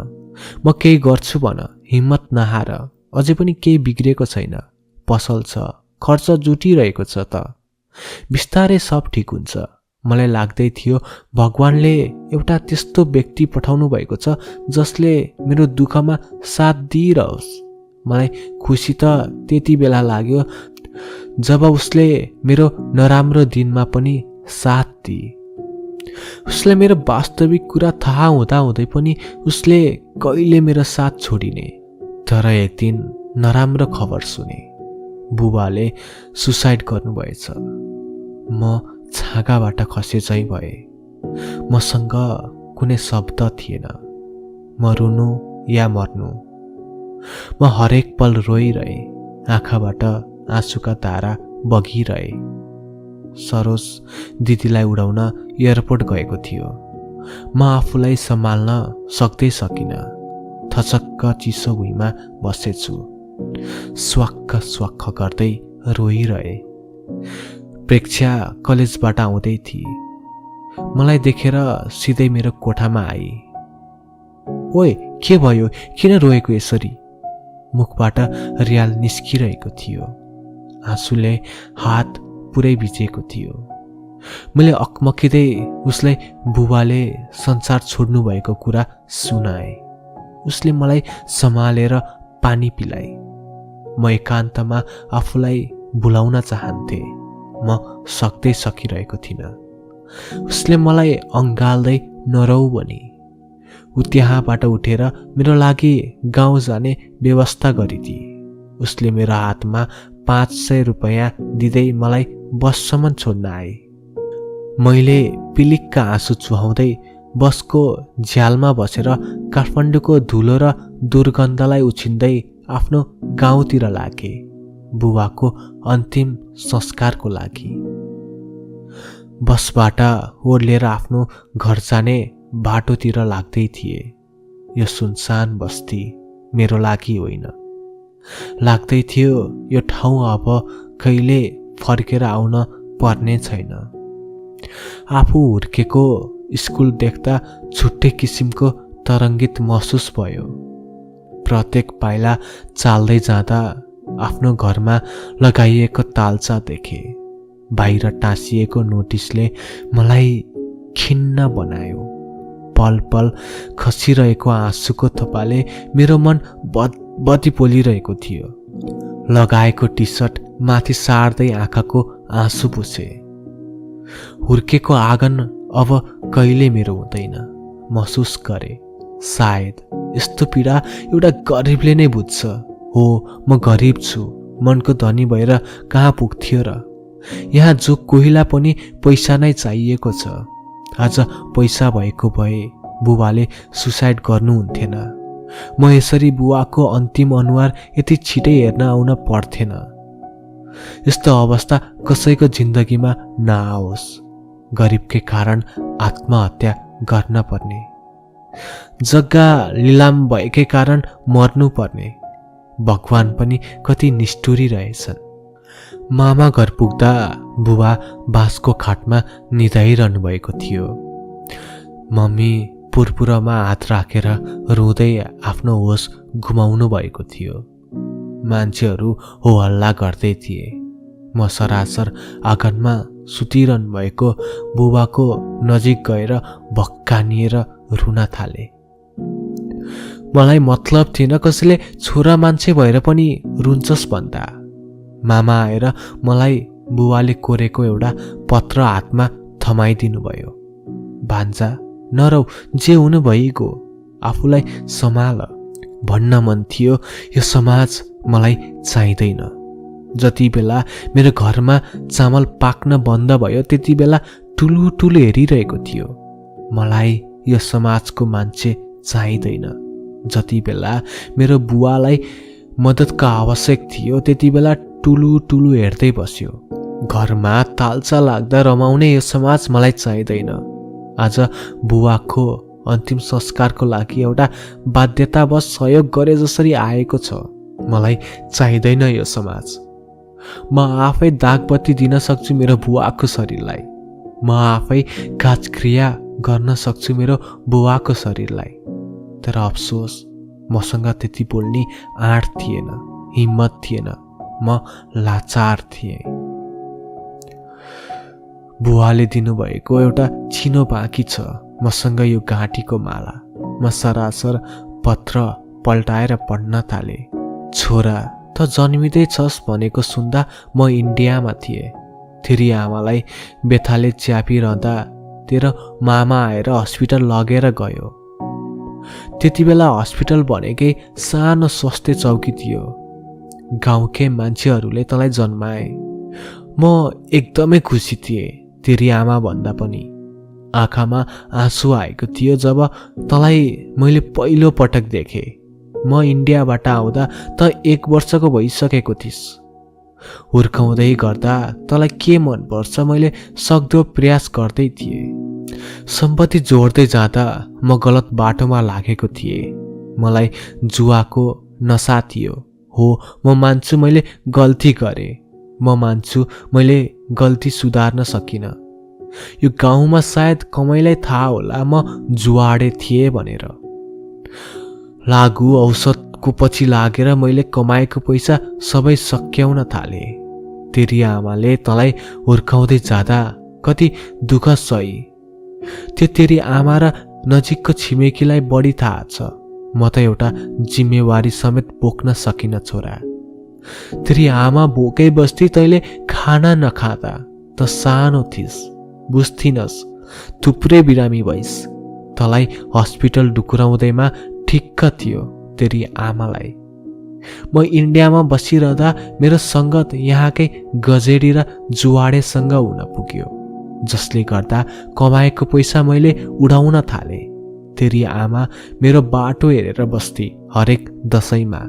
म केही गर्छु भन, हिम्मत नहार, अझै पनि केही बिग्रेको छैन, पसल छ, खर्च जुटिरहेको छ त, बिस्तारै सब ठिक हुन्छ। मलाई लाग्दै थियो भगवानले एउटा त्यस्तो व्यक्ति पठाउनु भएको छ जसले मेरो दुःखमा साथ दिइरहोस्। मलाई खुसी त त्यति बेला लाग्यो जब उसले मेरो नराम्रो दिनमा पनि साथ दिए। उसले मेरो वास्तविक कुरा थाहा हुँदा हुँदै पनि उसले कहिले मेरो साथ छोडिने। तर एक दिन नराम्रो खबर सुने, बुबाले सुसाइड गर्नुभएछ। म छाँगाबाट खसे चाहिँ भए। मसँग कुनै शब्द थिएन। म रुनु या मर्नु। म हरेक पल रोइरहे, आँखाबाट आँसुका धारा बगिरहे। सरोज दिदीलाई उडाउन एयरपोर्ट गएको थियो। म आफूलाई सम्हाल्न सक्दै सकिनँ। थचक्क चिसो भुइँमा बसेछु, स्वाक्क स्वाक्क गर्दै रोइरहे। प्रेक्षा कलेजबाट आउँदै थिए। मलाई देखेर सिधै मेरो कोठामा आई। ओए के भयो, किन रोएको यसरी? मुखबाट रियाल निस्किरहेको थियो। आँसुले हात पुरै भिजेको थियो। मैले अकमकिँदै उसलाई बुबाले संसार छोड्नु भएको कुरा सुनाए। उसले मलाई सम्हालेर पानी पिलाए। म एकान्तमा आफूलाई भुलाउन चाहन्थे। म सक्दै सकिरहेको थिइनँ। उसले मलाई अँगाल्दै नरौ भने। ऊ त्यहाँबाट उठेर मेरो लागि गाउँ जाने व्यवस्था गरिदिए। उसले मेरो हातमा 500 रुपैयाँ दिँदै मलाई बससम्म छोड्न आए। मैले पिलिक्क आँसु चुहाउँदै बसको झ्यालमा बसेर काठमाडौँको धुलो र दुर्गन्धलाई उछिन्दै आफ्नो गाउँतिर लागे, बुबाको अन्तिम संस्कारको लागि। बसबाट ओर्लिएर आफ्नो घर जाने बाटोतिर लाग्दै थिए। यो सुनसान बस्ती मेरो लागि होइन। लाग्दै थियो यो ठाउँ अब कहिले फर्केर आउन पर्ने छैन। आफू हुर्केको स्कुल देख्दा छुट्टै किसिमको तरङ्गित महसुस भयो। प्रत्येक पाइला चाल्दै जाँदा आफ्नो घरमा लगाइएको तालचा देखे। बाहिर टाँसिएको नोटिसले मलाई खिन्न बनायो। पल पल खसिरहेको आँसुको थोपाले मेरो मन बत्ती पोलिरहेको थियो। लगाएको टी सर्ट माथि सार्दै आँखाको आँसु पुछे। हुर्केको आँगन अब कहिले मेरो हुँदैन महसुस गरे। सायद यस्तो पीडा एउटा गरिबले नै बुझ्छ। हो, म गरिब छु, मनको धनी भएर कहाँ पुग्थ्यो र। यहाँ जो कोहीलाई पनि पैसा नै चाहिएको छ। आज पैसा भएको भए बुबाले सुसाइड गर्नुहुन्थेन। म यसरी बुवाको अन्तिम अनुहार यति छिटै हेर्न आउन पर्थेन। यस्तो अवस्था कसैको जिन्दगीमा नआओस्। गरिबकै कारण आत्महत्या गर्न पर्ने, जग्गा लिलाम भएकै कारण मर्नु पर्ने। भगवान पनि कति निष्ठुरी रहेछन्। मामा घर पुग्दा बुबा बाँसको खाटमा निदाइरहनु भएको थियो। मम्मी पुरपुरमा हात राखेर रुँदै आफ्नो होस गुमाउनु भएको थियो। मान्छेहरू हो हल्ला गर्दै थिए। म सरासर आँगनमा सुतिरहनु भएको बुबाको नजिक गएर भक्कानिएर रुन थाले। मलाई मतलब थिएन कसैले छोरा मान्छे भएर पनि रुन्छस् भन्दा। मामा आएर मलाई बुबाले कोरेको एउटा पत्र हातमा थमाइदिनु भयो। भान्जा, नरौ, जे हुनु भइगयो, आफूलाई सम्हाल भन्न मन थियो। यो समाज मलाई चाहिँदैन। जति बेला मेरो घरमा चामल पाक्न बन्द भयो त्यति बेला ठुलो ठुलो हेरिरहेको थियो। मलाई यो समाजको मान्छे चाहिँदैन। जति बेला मेरो बुवालाई मद्दतको आवश्यक थियो त्यति बेला ठुलो ठुलो हेर्दै बस्यो। घरमा तालचा लाग्दा रमाउने यो समाज मलाई चाहिँदैन। आज बुवाको अन्तिम संस्कारको लागि एउटा बाध्यतावश सहयोग गरे जसरी आएको छ। मलाई चाहिँदैन यो समाज। म आफै दागबत्ती दिन सक्छु मेरो बुवाको शरीरलाई। म आफै काजक्रिया गर्न सक्छु मेरो बुवाको शरीरलाई। तर अफसोस मसँग त्यति बोल्ने आँट थिएन, हिम्मत थिएन। म लाचार थिएँ। बुवाले दिनुभएको एउटा छिनो बाँकी छ मसँग, यो घाँटीको माला। म सरासर पत्र पल्टाएर पढ्न थाले। छोरा, त जन्मिँदै छस् भनेको सुन्दा म इन्डियामा थिएँ। तेरी आमालाई बेथाले च्यापिरहँदा तेरो मामा आएर हस्पिटल लगेर गयो। त्यति बेला हस्पिटल भनेकै सानो स्वास्थ्य चौकी थियो। गाउँकै मान्छेहरूले तँलाई जन्माए। म एकदमै खुसी थिएँ तेरी आमा भन्दा पनि। आँखामा आँसु आएको थियो जब तँलाई मैले पहिलो पटक देखेँ। म इन्डियाबाट आउँदा त 1 वर्षको भइसकेको थिइस्। हुर्काउँदै गर्दा तँलाई के मनपर्छ मैले सक्दो प्रयास गर्दै थिएँ। सम्पत्ति जोड्दै जाँदा म गलत बाटोमा लागेको थिएँ। मलाई जुवाको नसा थियो। हो, म मान्छु मैले गल्ती गरेँ। म मान्छु मैले गल्ती सुधार्न सकिनँ। यो गाउँमा सायद कमैलाई थाहा होला म जुवाडे थिएँ भनेर। लागु औषधको पछि लागेर मैले कमाएको पैसा सबै सक्याउन थालेँ। तेरी आमाले तँलाई हुर्काउँदै जाँदा कति दुःख सही त्यो तेरी आमा र नजिकको छिमेकीलाई बढी थाहा छ। म त एउटा जिम्मेवारी समेत बोक्न सकिनँ छोरा। तेरी आमा भोकै बस्ती तैँले खाना नखाँदा त सानो थिइस्, बुझ्थिनस्। थुप्रै बिरामी भइस्। तँलाई हस्पिटल डुकुराउँदैमा ठिक्क थियो तेरी आमालाई। म इन्डियामा बसिरहँदा मेरो सङ्गत यहाँकै गजेडी र जुवाडेसँग हुन पुग्यो, जसले गर्दा कमाएको पैसा मैले उडाउन थालेँ। तेरी आमा मेरो बाटो हेरेर बस्थे हरेक दशैंमा।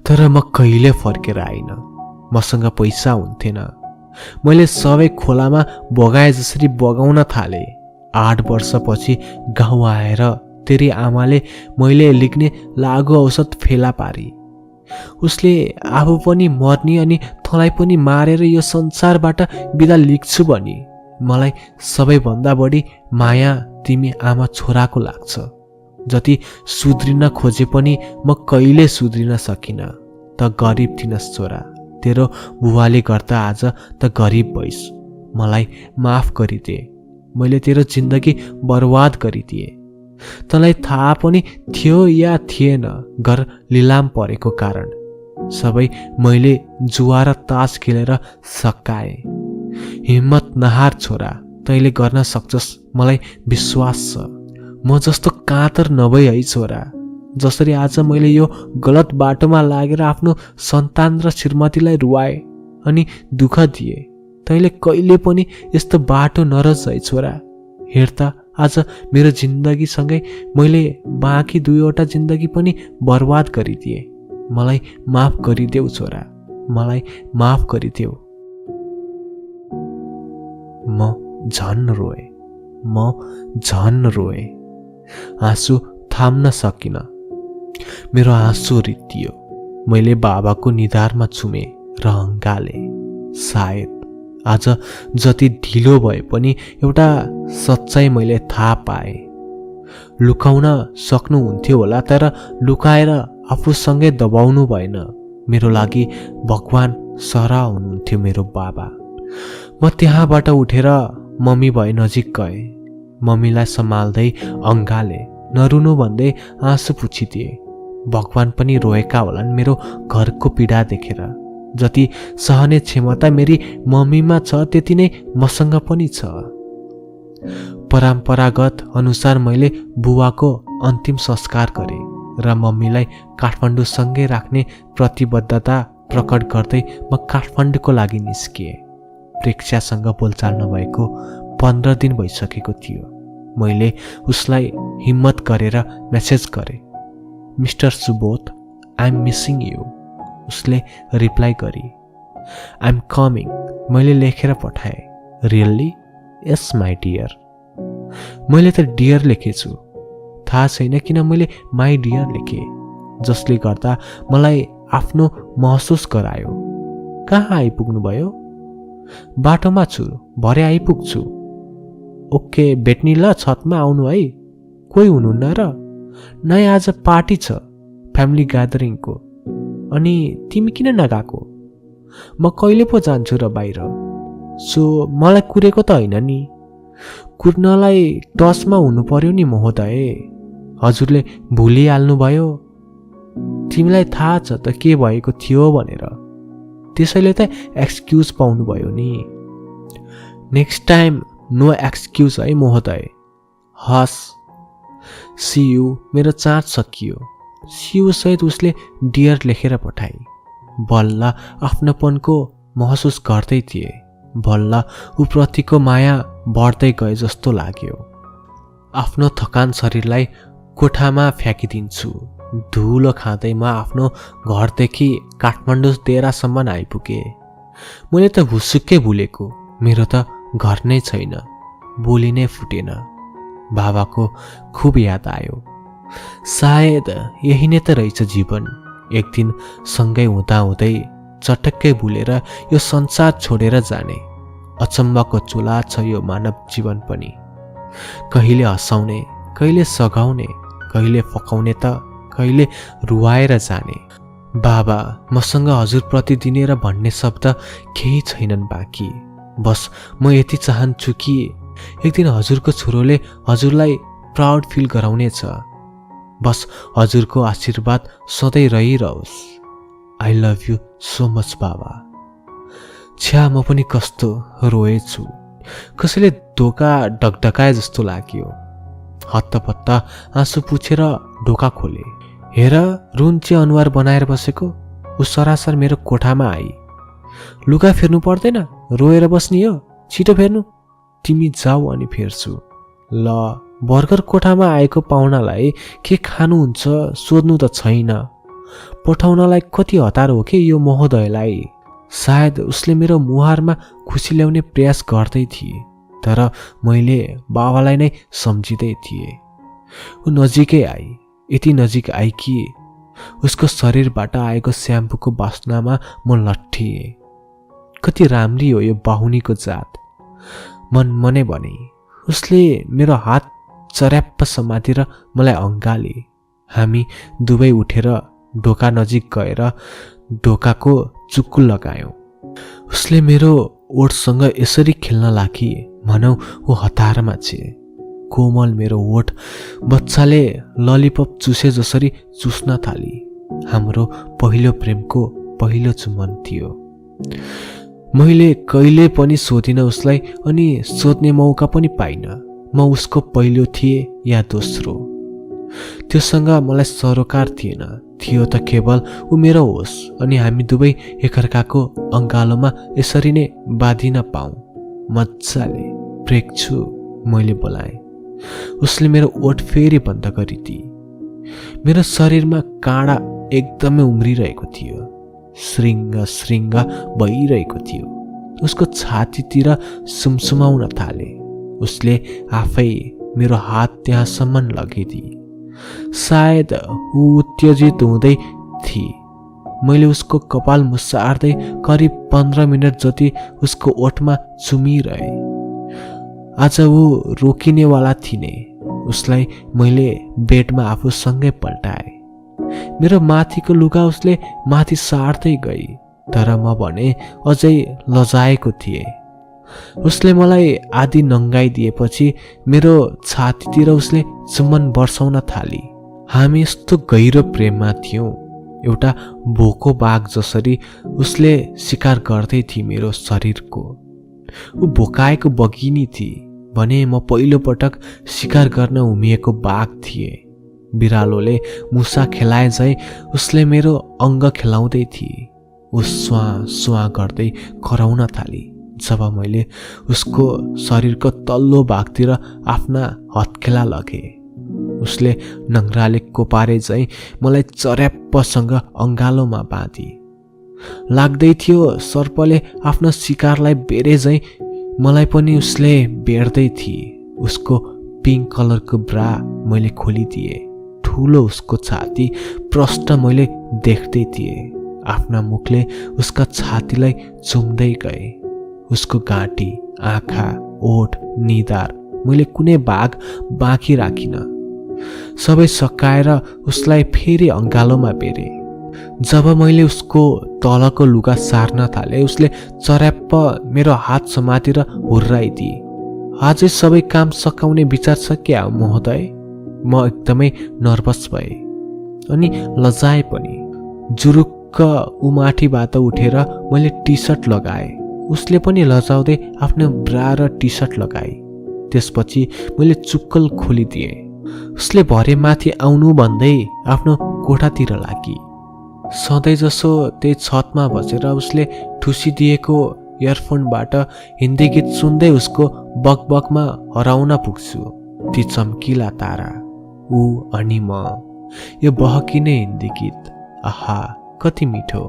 तर म कहिले फर्केर आइन। मसँग पैसा हुन्थेन। मैले सबै खोलामा बगाए जसरी बगाउन थालेँ। 8 वर्षपछि गाउँ आएर तेरी आमाले मैले लिख्ने लागु औषध फेला पारी। उसले आफू पनि मर्ने अनि तँलाई पनि मारेर यो संसारबाट बिदा लिख्छु भनी मलाई सबैभन्दा बढी माया तिमी आमा छोराको लाग्छ। जति सुध्रिन खोजे पनि म कहिले सुध्रिन सकिन। त गरिब थिइनस् छोरा, तेरो बुवाले गर्दा आज त गरिब भइस्। मलाई माफ गरिदे, मैले तेरो जिन्दगी बर्बाद गरिदिए। तँलाई थाहा पनि थियो या थिएन घर लिलाम परेको कारण? सबै मैले जुवा र तास खेलेर सकाए। हिम्मत नहार छोरा, तैँले गर्न सक्छस्, मलाई विश्वास छ। म जस्तो कातर नभई है छोरा। जसरी आज मैले यो गलत बाटोमा लागेर आफ्नो सन्तान र श्रीमतीलाई रुवाए अनि दुःख दिए, तैँले कहिले पनि यस्तो बाटो नरच है छोरा। हेर त आज मेरो जिन्दगीसँगै मैले बाँकी 2वटा जिन्दगी पनि बर्बाद गरिदिए। मलाई माफ गरिदेऊ छोरा, मलाई माफ गरिदेऊ। म झन् रोए। आँसु थाम्न सकिन। मेरो आँसु रित्तियो। मैले बाबाको निधारमा छुमे र हङ्गाले। सायद आज जति ढिलो भए पनि एउटा सच्चाइ मैले थाहा पाएँ। लुकाउन सक्नुहुन्थ्यो होला, तर लुकाएर आफूसँगै दबाउनु भएन। मेरो लागि भगवान सरा हुनुहुन्थ्यो मेरो बाबा। म त्यहाँबाट उठेर मम्मी भए नजिक गएँ। मम्मीलाई सम्हाल्दै अङ्गाले नरुनु भन्दै आँसु पुछिदिए। भगवान पनि रोएका होलान् मेरो घरको पीडा देखेर। जति सहने क्षमता मेरी मम्मीमा छ त्यति नै मसँग पनि छ। परम्परागत अनुसार मैले बुवाको अन्तिम संस्कार गरेँ र मम्मीलाई काठमाडौँसँगै राख्ने प्रतिबद्धता प्रकट गर्दै म काठमाडौँको लागि निस्किएँ। प्रेक्षासँग बोलचाल नभएको 15 दिन भइसकेको थियो। मैले उसलाई हिम्मत गरेर मेसेज गरेँ, mister Subodh, I am missing you. उसले रिप्लाई गरी, आई एम कमिङ। मैले लेखेर पठाएँ, रियल्ली? Yes my dear. मैले त डियर लेखेछु, थाहा छैन किन मैले माई डियर लेखेँ, जसले गर्दा मलाई आफ्नो महसुस गरायो। कहाँ आइपुग्नु भयो? बाटोमा छु, भरे आइपुग्छु। ओके, भेट्नी ल, छतमा आउनु है। कोही हुनुहुन्न र? नै, आज पार्टी छ, फ्यामिली ग्यादरिङको। अनि तिमी किन नगएको? म कहिले पो जान्छु र बाहिर। सो मलाई कुरेको त होइन नि? कुर्नलाई टचमा हुनु पर्यो नि महोदय। हजुरले भुलिहाल्नु भयो। तिमीलाई थाहा छ त के भएको थियो भनेर, त्यसैले त एक्सक्युज पाउनुभयो नि। नेक्स्ट टाइम नो एक्सक्युज है महोदय। हस्, सी यू। मेरो चार्ज सकियो। सी यू सहित उसले डियर लेखेर पठाई। बल्ल आफ्नोपनको महसुस गर्दै थिए। बल्ल उप्रतिको माया बढ्दै गए जस्तो लाग्यो। आफ्नो थकान शरीरलाई कोठामा फ्याँकिदिन्छु। धुलो खाँदै म आफ्नो घरदेखि काठमाडौँ डेरासम्म आइपुगे। मैले त भुसुक्कै भुलेको, मेरो त घर नै छैन। बोली नै फुटेन। बाबाको खुब याद आयो। सायद यही नै त रहेछ जीवन। एक दिन सँगै हुँदाहुँदै चटक्कै भुलेर यो संसार छोडेर जाने। अचम्मको चुला छ यो मानव जीवन पनि। कहिले हँसाउने, कहिले सघाउने, कहिले फकाउने त कहिले रुवाएर जाने। बाबा मसँग हजुरप्रति दिने र भन्ने शब्द केही छैनन् बाँकी। बस म यति चाहन्छु कि एक दिन हजुरको छोरोले हजुरलाई प्राउड फिल गराउनेछ। बस हजुरको आशीर्वाद सधैँ रहिरहोस्। I love you so much बाबा। छ्या, म पनि कस्तो रोएछु। कसैले ढोका ढकढकाए जस्तो लाग्यो। हत्तपत्त आँसु पुछेर ढोका खोले। हेर, रुन्चे अनुहार बनाएर बसेको ऊ सरासर मेरो कोठामा आई। लुगा फेर्नु पर्दैन, रोएर बस्ने हो, छिटो फेर्नु। तिमी जाऊ अनि फेर्छु। ल, भर्खर कोठामा आएको पाहुनालाई के खानुहुन्छ सोध्नु त छैन। पठाउनलाई कति हतार हो कि यो महोदयलाई। सायद उसले मेरो मुहारमा खुसी ल्याउने प्रयास गर्दै थिए, तर मैले बाबालाई नै सम्झिँदै थिएँ। ऊ नजिकै आई। यति नजिक आई कि उसको शरीरबाट आएको स्याम्पूको बास्नामा म लट्ठिएँ। कति राम्री हो यो बाहुनीको जात। मन मनै भने। उसले मेरो हात चर्याप्प समातेर मलाई अँगाले। हामी दुवै उठेर ढोका नजिक गएर ढोकाको चुक्कु लगायौं। उसले मेरो ओठसँग यसरी खेल्न लागि भनौ ऊ हतारमा छे। कोमल मेरो ओठ बच्चाले ललिपप चुसे जसरी चुस्न थाली। हाम्रो पहिलो प्रेमको पहिलो चुम्बन थियो। मैले कहिले पनि सोधिन उसलाई अनि सोध्ने मौका पनि पाइन म उसको पहिलो थिए या दोस्रो। त्योसँग मलाई सरोकार थिएन, थियो त केवल ऊ मेरो होस् अनि हामी दुवै एकअर्काको अँगालोमा यसरी नै बाँधिन पाऊँ। मजाले प्रेक्छु मैले बोलाएँ। उसले मेरो ओठ फेरि बन्द गरिदिए। मेरो शरीरमा काँडा एकदमै उम्रिरहेको थियो, श्रृङ्ग श्रृङ्ग भइरहेको थियो। उसको छातीतिर सुमसुमाउन थाले। उसले आफै मेरो हात त्यहाँसम्म लगिदिए। सायद ऊ उत्तेजित हुँदै थिए। मैले उसको कपाल मुसार्दै करिब 15 मिनट जति उसको ओठमा चुमिरहे। आज ऊ रोकिनेवाला थिइने। उसलाई मैले बेडमा आफूसँगै पल्टाएँ। मेरो माथिको लुगा उसले माथि सार्दै गई, तर म भने अझै लजाएको थिएँ। उसले मलाई आधी नङ्गाइदिएपछि मेरो छातीतिर उसले चुम्बन बर्साउन थाली। हामी यस्तो गहिरो प्रेममा थियौँ। एउटा भोको बाघ जसरी उसले शिकार गर्दै थिए मेरो शरीरको। ऊ भोकाएको बगिनी थिए भने म पहिलो पटक शिकार गर्न उमिएको बाघ थिए। बिरालोले मुसा खेलाए झै उसले मेरो अङ्ग खेलाउँदै थिए। ऊ स्वाँ स्वाँ गर्दै कराउन थाली। जब मैले उसको शरीरको तल्लो भागतिर आफ्ना हत्केला लगे, उसले नङ्ग्राले कोपारे झै मलाई चर्याप्पसँग अङ्गालोमा बाँधी। लाग्दै थियो सर्पले आफ्नो शिकारलाई बेरे झै मलाई पनि उसले बेर्दै थिए। उसको पिङ्क कलरको ब्रा मैले खोलिदिए। ठुलो उसको छाती प्रष्ट मैले देख्दै थिएँ। आफ्ना मुखले उसका छातीलाई चुम्दै गए। उसको घाँटी, आँखा, ओठ, निधार मैले कुनै भाग बाँकी राखिन। सबै सकाएर उसलाई फेरि अङ्गालोमा बेरे। जब मैले उसको तलको लुगा सार्न थाले, उसले चर्याप्प मेरो हात समातेर हुर्राइदिए। आजै सबै काम सकाउने विचार छ क्या महोदय? म एकदमै नर्भस भए अनि लजाए पनि। जुरुक्क उमाथिबाट उठेर मैले टी सर्ट लगाएँ। उसले पनि लजाउँदै आफ्नो ब्रा र टी सर्ट लगाए। त्यसपछि मैले चुक्कल खोलिदिएँ। उसले भरे माथि आउनु भन्दै आफ्नो कोठातिर लागि। सधैँ जसो त्यही छतमा बसेर उसले ठुसिदिएको इयरफोनबाट हिन्दी गीत सुन्दै उसको बकबकमा हराउन पुग्छु। ती चम्किला तारा, ऊ अनि म, यो बहकिने हिन्दी गीत, आहा कति मिठो।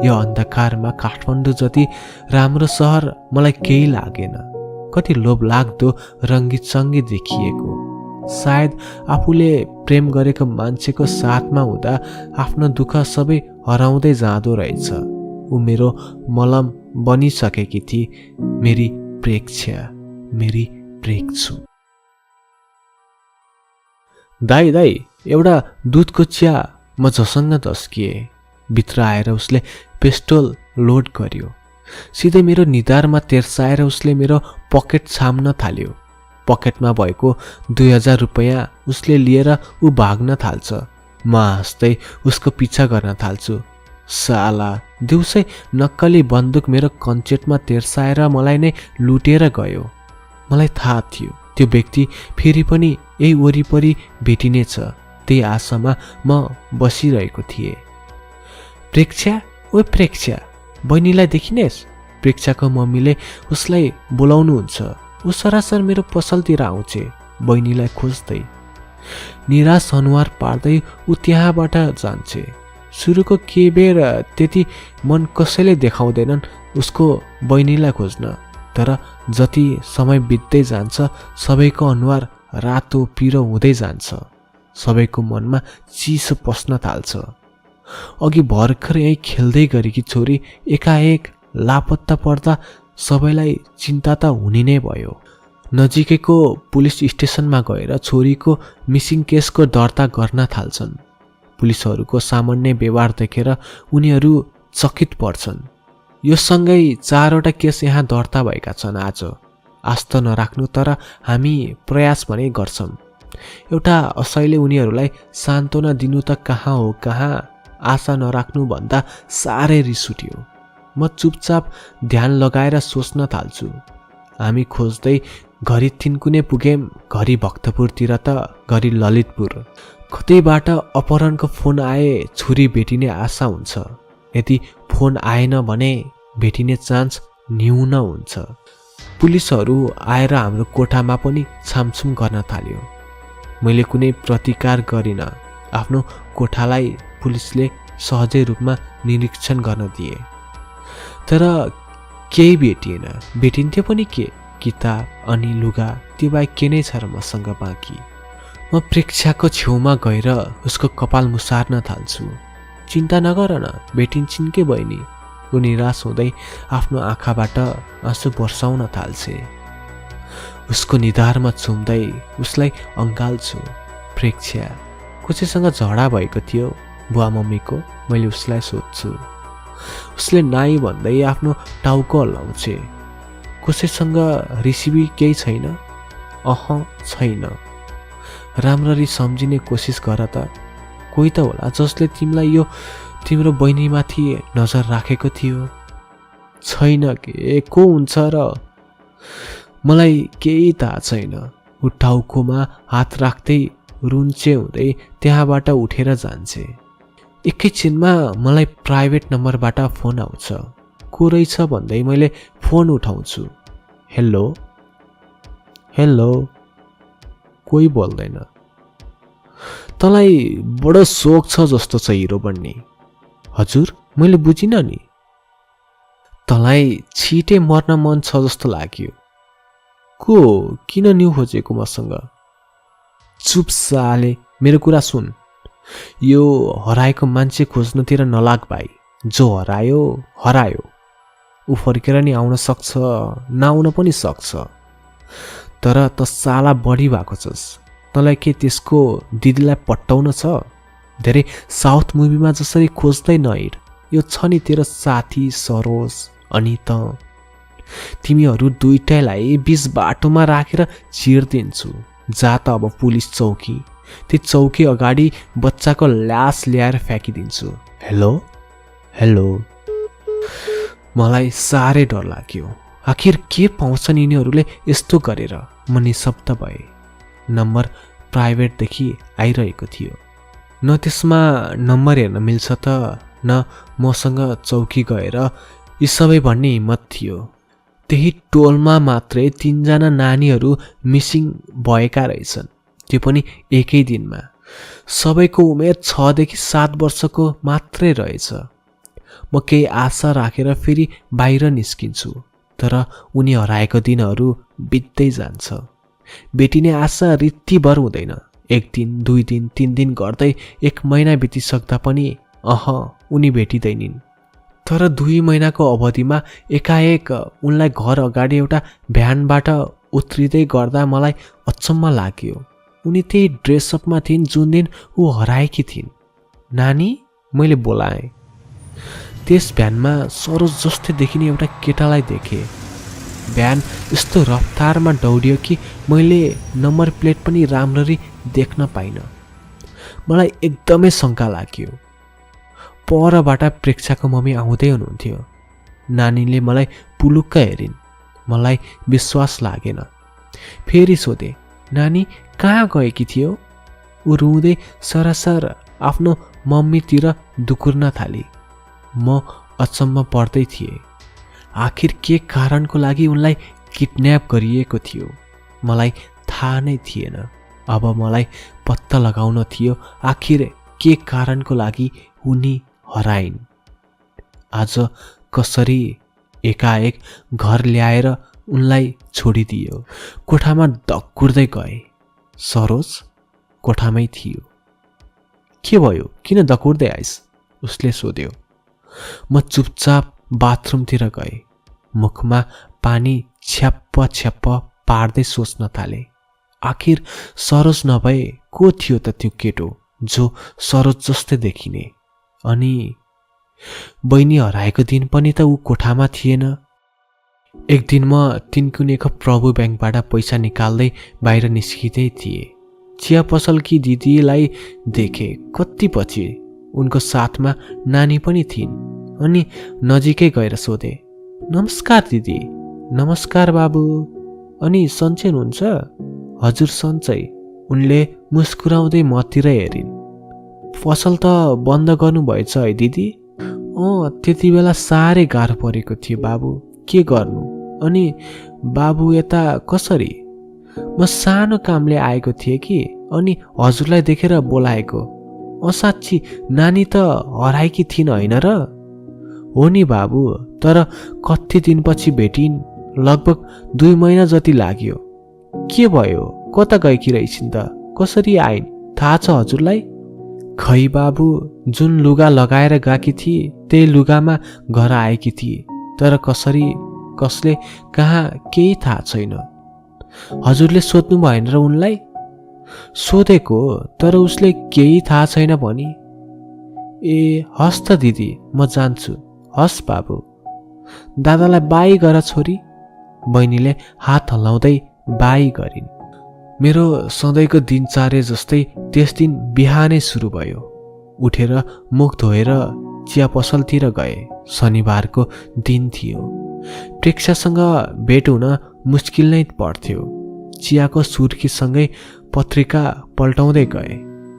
यो अन्धकारमा काठमाडौँ जति राम्रो सहर मलाई केही लागेन। कति लोभलाग्दो रङ्गीत सङ्गीत देखिएको। सायद आफूले प्रेम गरेको मान्छेको साथमा हुँदा आफ्नो दुःख सबै हराउँदै जाँदो रहेछ। ऊ मेरो मलम बनिसकेकी थिए। मेरी प्रेक्षा, मेरी प्रेक्छु। दाई दाई एउटा दुधको चिया, म झसङ्ग झस्किएँ। भित्र आएर उसले पेस्टोल लोड गर्यो। सिधै मेरो निधारमा तेर्साएर उसले मेरो पकेट छाम्न थाल्यो। पकेटमा भएको 2000 रुपैयाँ उसले लिएर ऊ भाग्न थाल्छ। म हाँस्दै उसको पिछा गर्न थाल्छु। साला, दिउँसै नक्कली बन्दुक मेरो कन्चेटमा तेर्साएर मलाई नै लुटेर गयो। मलाई थाहा थियो त्यो व्यक्ति फेरि पनि यही वरिपरि भेटिनेछ। त्यही आशामा म बसिरहेको थिएँ। प्रेक्षा, ओ प्रेक्षा, बहिनीलाई देखिनेस्? प्रेक्षाको मम्मीले उसलाई बोलाउनुहुन्छ। ऊ सरासर मेरो पसलतिर आउँछ बहिनीलाई खोज्दै। निराश अनुहार पार्दै ऊ त्यहाँबाट जान्छे। सुरुको के बेर त्यति मन कसैले देखाउँदैनन् उसको बहिनीलाई खोज्न, तर जति समय बित्दै जान्छ सबैको अनुहार रातो पिरो हुँदै जान्छ। सबैको मनमा चिसो पस्न थाल्छ। अघि भर्खर यही खेल्दै गरेकी छोरी एकाएक लापत्ता पर्दा सबैलाई चिन्ता त हुने नै भयो। नजिकैको पुलिस स्टेसनमा गएर छोरीको मिसिङ केसको दर्ता गर्न थाल्छन्। पुलिसहरूको सामान्य व्यवहार देखेर उनीहरू चकित पर्छन्। यो सँगै 4वटा केस यहाँ दर्ता भएका छन्। आज आस्था नराख्नु, तर हामी प्रयास भने गर्छौँ। एउटा असैले उनीहरूलाई सान्त्वना दिनु त कहाँ हो कहाँ, आशा नराख्नु भन्दा साह्रै रिस उठ्यो। म चुपचाप ध्यान लगाएर सोच्न थाल्छु। हामी खोज्दै घरि थिन्कुने पुग्यौँ, घरि भक्तपुरतिर त घरि ललितपुर। कतैबाट अपहरणको फोन आए छोरी भेटिने आशा हुन्छ। यदि फोन आएन भने भेटिने चान्स न्यून हुन्छ। पुलिसहरू आएर हाम्रो कोठामा पनि छामछुम गर्न थाल्यो। मैले कुनै प्रतिकार गरिनँ। आफ्नो कोठालाई पुलिसले सहजै रूपमा निरीक्षण गर्न दिए। तर केही भेटिएन। भेटिन्थ्यो पनि के? किताब अनि लुगा, त्यो बाहेक के नै छ र मसँग बाँकी? म प्रेक्षाको छेउमा गएर उसको कपाल मुसार्न थाल्छु। चिन्ता नगर न, भेटिन्छन् के बहिनी। ऊ निराश हुँदै आफ्नो आँखाबाट आँसु बर्साउन थाल्छे। उसको निधारमा चुम्दै उसलाई अँगाल्छु। प्रेक्षा, कसैसँग झगडा भएको थियो बुवा मम्मीको? मैले उसलाई सोध्छु। उसले नाइ भन्दै आफ्नो टाउको हल्लाउँछे। कसैसँग रिसिभी केही छैन? छैन। राम्ररी सम्झिने कोसिस गर त। कोही त होला जसले तिमीलाई यो तिम्रो बहिनीमाथि नजर राखेको थियो। छैन के? को हुन्छ र? मलाई केही थाहा छैन। ऊ टाउकोमा हात राख्दै रुन्चे हुँदै त्यहाँबाट उठेर जान्छे। एकैछिनमा मलाई प्राइभेट नम्बरबाट फोन आउँछ। को रहेछ भन्दै मैले फोन उठाउँछु। हेलो हेलो, कोही बोल्दैन। तँलाई बडो सोख छ जस्तो छ हिरो बन्ने। हजुर, मैले बुझिनँ नि। तँलाई छिटै मर्न मन छ जस्तो लाग्यो। को? किन न्यु खोजेको मसँग? चुप साले, मेरो कुरा सुन। यो हराएको मान्छे खोज्नुतिर नलाग भाइ। जो हरायो हरायो। ऊ फर्केर नि आउन सक्छ, नआउन पनि सक्छ। तर त साला बढी भएको छस्। तँलाई के त्यसको दिदीलाई पट्टाउन छ? धेरै साउथ मुभीमा जसरी खोज्दै नहिँड। यो छ नि तेरो साथी सरोज अनि त। तिमीहरू दुईटैलाई बीच बाटोमा राखेर चिर्दिन्छु। जा त अब पुलिस चौकी। त्यो चौकी अगाडि बच्चाको लास ल्याएर फ्याँकिदिन्छु। Hello hello. मलाई साह्रै डर लाग्यो। आखिर के पाउँछन् यिनीहरूले यस्तो गरेर? म निशब्द भएँ। नम्बर प्राइभेटदेखि आइरहेको थियो। न त्यसमा नम्बर हेर्न मिल्छ त, न मसँग चौकी गएर यी सबै भन्ने हिम्मत थियो। त्यही टोलमा मात्रै 3 जना नानीहरू मिसिङ भएका रहेछन्, त्यो पनि एकै दिनमा। सबैको उमेर 6 देखि 7 वर्षको मात्रै रहेछ। म केही आशा राखेर फेरि बाहिर निस्किन्छु। तर उनी हराएको दिनहरू बित्दै जान्छ। भेटिने आशा रित्तिभर हुँदैन। 1 दिन 2 दिन 3 दिन गर्दै 1 महिना बितिसक्दा पनि उनी भेटिँदैनिन्। तर 2 महिनाको अवधिमा एकाएक उनलाई घर अगाडि एउटा भ्यानबाट उत्रिँदै गर्दा मलाई अचम्म लाग्यो। उनी त्यही ड्रेसअपमा थिइन् जुन दिन ऊ हराएकी थिइन्। नानी, मैले बोलाएँ। त्यस भ्यानमा सरोज जस्तै देखिने एउटा केटालाई देखेँ। भ्यान यस्तो रफ्तारमा दौडियो कि मैले नम्बर प्लेट पनि राम्ररी देख्न पाइनँ। मलाई एकदमै शङ्का लाग्यो। परबाट प्रेक्षाको मम्मी आउँदै हुनुहुन्थ्यो। नानीले मलाई पुलुक्क हेरिन्। मलाई विश्वास लागेन। फेरि सोधे, नानी कहाँ गएकी थियो? ऊ रुँदै सरासर आफ्नो मम्मीतिर दुकुर्न थाली। म अचम्म पर्दै थिएँ। आखिर के कारणको लागि उनलाई किडन्याप गरिएको थियो? मलाई थाहा नै थिएन। अब मलाई पत्ता लगाउन थियो आखिर के कारणको लागि उनी हराइन्। आज कसरी एकाएक घर ल्याएर उनलाई छोडिदियो। कोठामा दक्कुर्दै गए। सरोज कोठामै थियो। के भयो? किन दक्कुर्दै आइस्? उसले सोध्यो। म चुपचाप बाथरुमतिर गएँ। मुखमा पानी छ्याप्प छ्याप्प पार्दै सोच्न थाले, आखिर सरोज नभए को थियो त त्यो केटो जो सरोज जस्तै देखिने? अनि बहिनी हराएको दिन पनि त ऊ कोठामा थिएन। एक दिन म तिनकुनेको प्रभु ब्याङ्कबाट पैसा निकाल्दै बाहिर निस्किँदै थिए। चिया पसलकी दिदीलाई देखे। कति पछि उनको साथमा नानी पनि थिइन्। अनि नजिकै गएर सोधे, नमस्कार दिदी। नमस्कार बाबु। अनि सन्चै हुनुहुन्छ? हजुर सन्चै। उनले मुस्कुराउँदै मतिर हेरिन्। पसल त बन्द गर्नुभएछ है दिदी? त्यति बेला साह्रै गाह्रो परेको थियो बाबु, के गर्नु। अनि बाबु यता कसरी? म सानो कामले आएको थिएँ कि, अनि हजुरलाई देखेर बोलाएको। साँच्ची नानी त हराएकी थिइन् होइन र? हो नि बाबु, तर कति दिनपछि भेटिन्। लगभग 2 महिना जति लाग्यो। के भयो? कता गएकी रहेछिन् त? कसरी आइन् थाहा छ हजुरलाई? खै बाबु, जुन लुगा लगाएर गएकी थिए त्यही लुगामा घर आएकी थिए, तर कसरी कसले कहाँ केही थाहा छैन। हजुरले सोध्नु भएन र उनलाई? सोधेको, तर उसले केही थाहा छैन भनी। ए हस् त दिदी, म जान्छु। हस् बाबु। दादालाई बाई गर छोरी। बहिनीले हात हल्लाउँदै बाई गरिन्। मेरो सधैँको दिनचर्या जस्तै त्यस दिन बिहानै सुरु भयो। उठेर मुख धोएर चिया पसलतिर गए। शनिबारको दिन थियो। प्रेक्षासँग भेट हुन मुस्किल नै पर्थ्यो। चियाको सुर्खीसँगै पत्रिका पल्टाउँदै गए।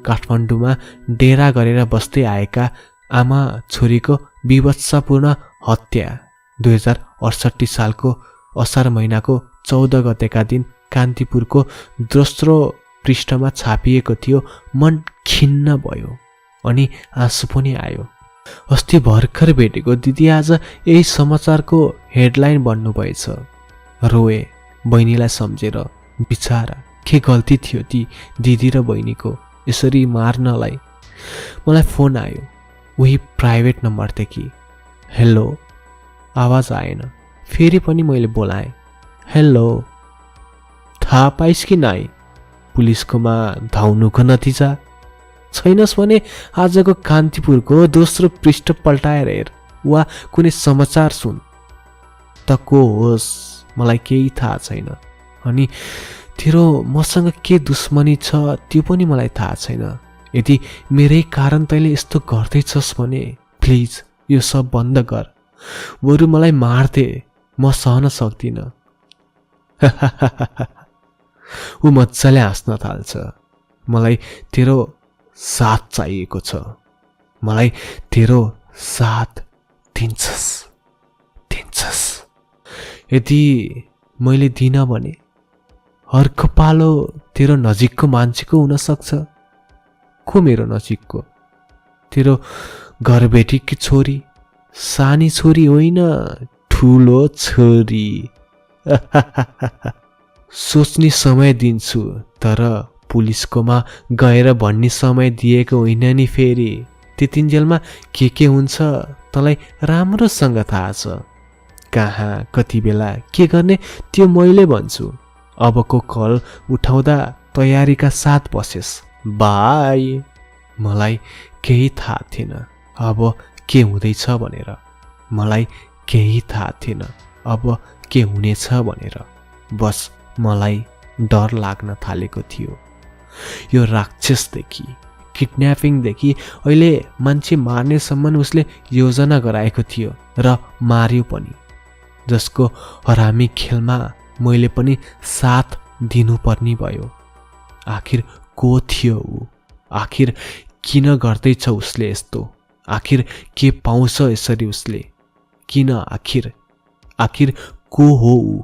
काठमाडौँमा डेरा गरेर बस्दै आएका आमा छोरीको विवत्सपूर्ण हत्या 2068 सालको असार महिनाको 14 गतेका दिन कान्तिपुरको दोस्रो पृष्ठमा छापिएको थियो। मन खिन्न भयो अनि आँसु पनि आयो। अस्ति भर्खर भेटेको दिदी आज यही समाचारको हेडलाइन बन्नुभएछ। रोए बहिनीलाई सम्झेर। बिचारा, के गल्ती थियो ती दिदी र बहिनीको यसरी मार्नलाई। मलाई फोन आयो, उही प्राइभेट नम्बरदेखि। हेलो। आवाज आएन। फेरि पनि मैले बोलाएँ, हेलो। थाहा पाइस् कि नाइ पुलिसकोमा धाउनुको नतिजा? छैनस् भने आजको कान्तिपुरको दोस्रो पृष्ठ पल्टाएर हेर, वा कुनै समाचार सुन त। को होस् मलाई केही थाहा छैन। अनि तेरो मसँग के दुश्मनी छ त्यो पनि मलाई थाहा छैन। यदि मेरै कारण तैँले यस्तो गर्दैछस् भने प्लिज यो सब बन्द गर। बरु मलाई मार्थे, म सहन सक्दिनँ। ऊ मजाले हाँस्न थाल्छ। मलाई तेरो साथ चाहिएको छ। मलाई तेरो साथ दिन्छस्। यदि मैले दिन भने अर्को पालो तेरो नजिकको मान्छेको हुन सक्छ। को मेरो नजिकको? तेरो घरबेटीकी छोरी। सानी छोरी होइन, ठुलो छोरी। सोच्ने समय दिन्छु, तर पुलिसकोमा गएर भन्ने समय दिएको होइन नि। फेरि त्यतिन्जेलमा के हुन्छ तँलाई राम्रोसँग थाहा छ। कहाँ कति बेला के गर्ने त्यो मैले भन्छु। अबको कल उठाउँदा तयारीका साथ बसेस्। बाई। मलाई केही थाहा थिएन अब के हुँदैछ भनेर। मलाई केही थाहा थिएन अब के हुनेछ भनेर। बस मलाई डर लाग्न थालेको थियो। यो राक्षसदेखि, किडन्यापिङदेखि अहिले मान्छे मार्नेसम्म उसले योजना गराएको थियो र मार्यो पनि। जसको हरामी खेलमा मैले पनि साथ दिनुपर्ने भयो। आखिर को थियो ऊ? आखिर किन गर्दैछ उसले यस्तो? आखिर के पाउँछ यसरी उसले? किन? आखिर को हो ऊ?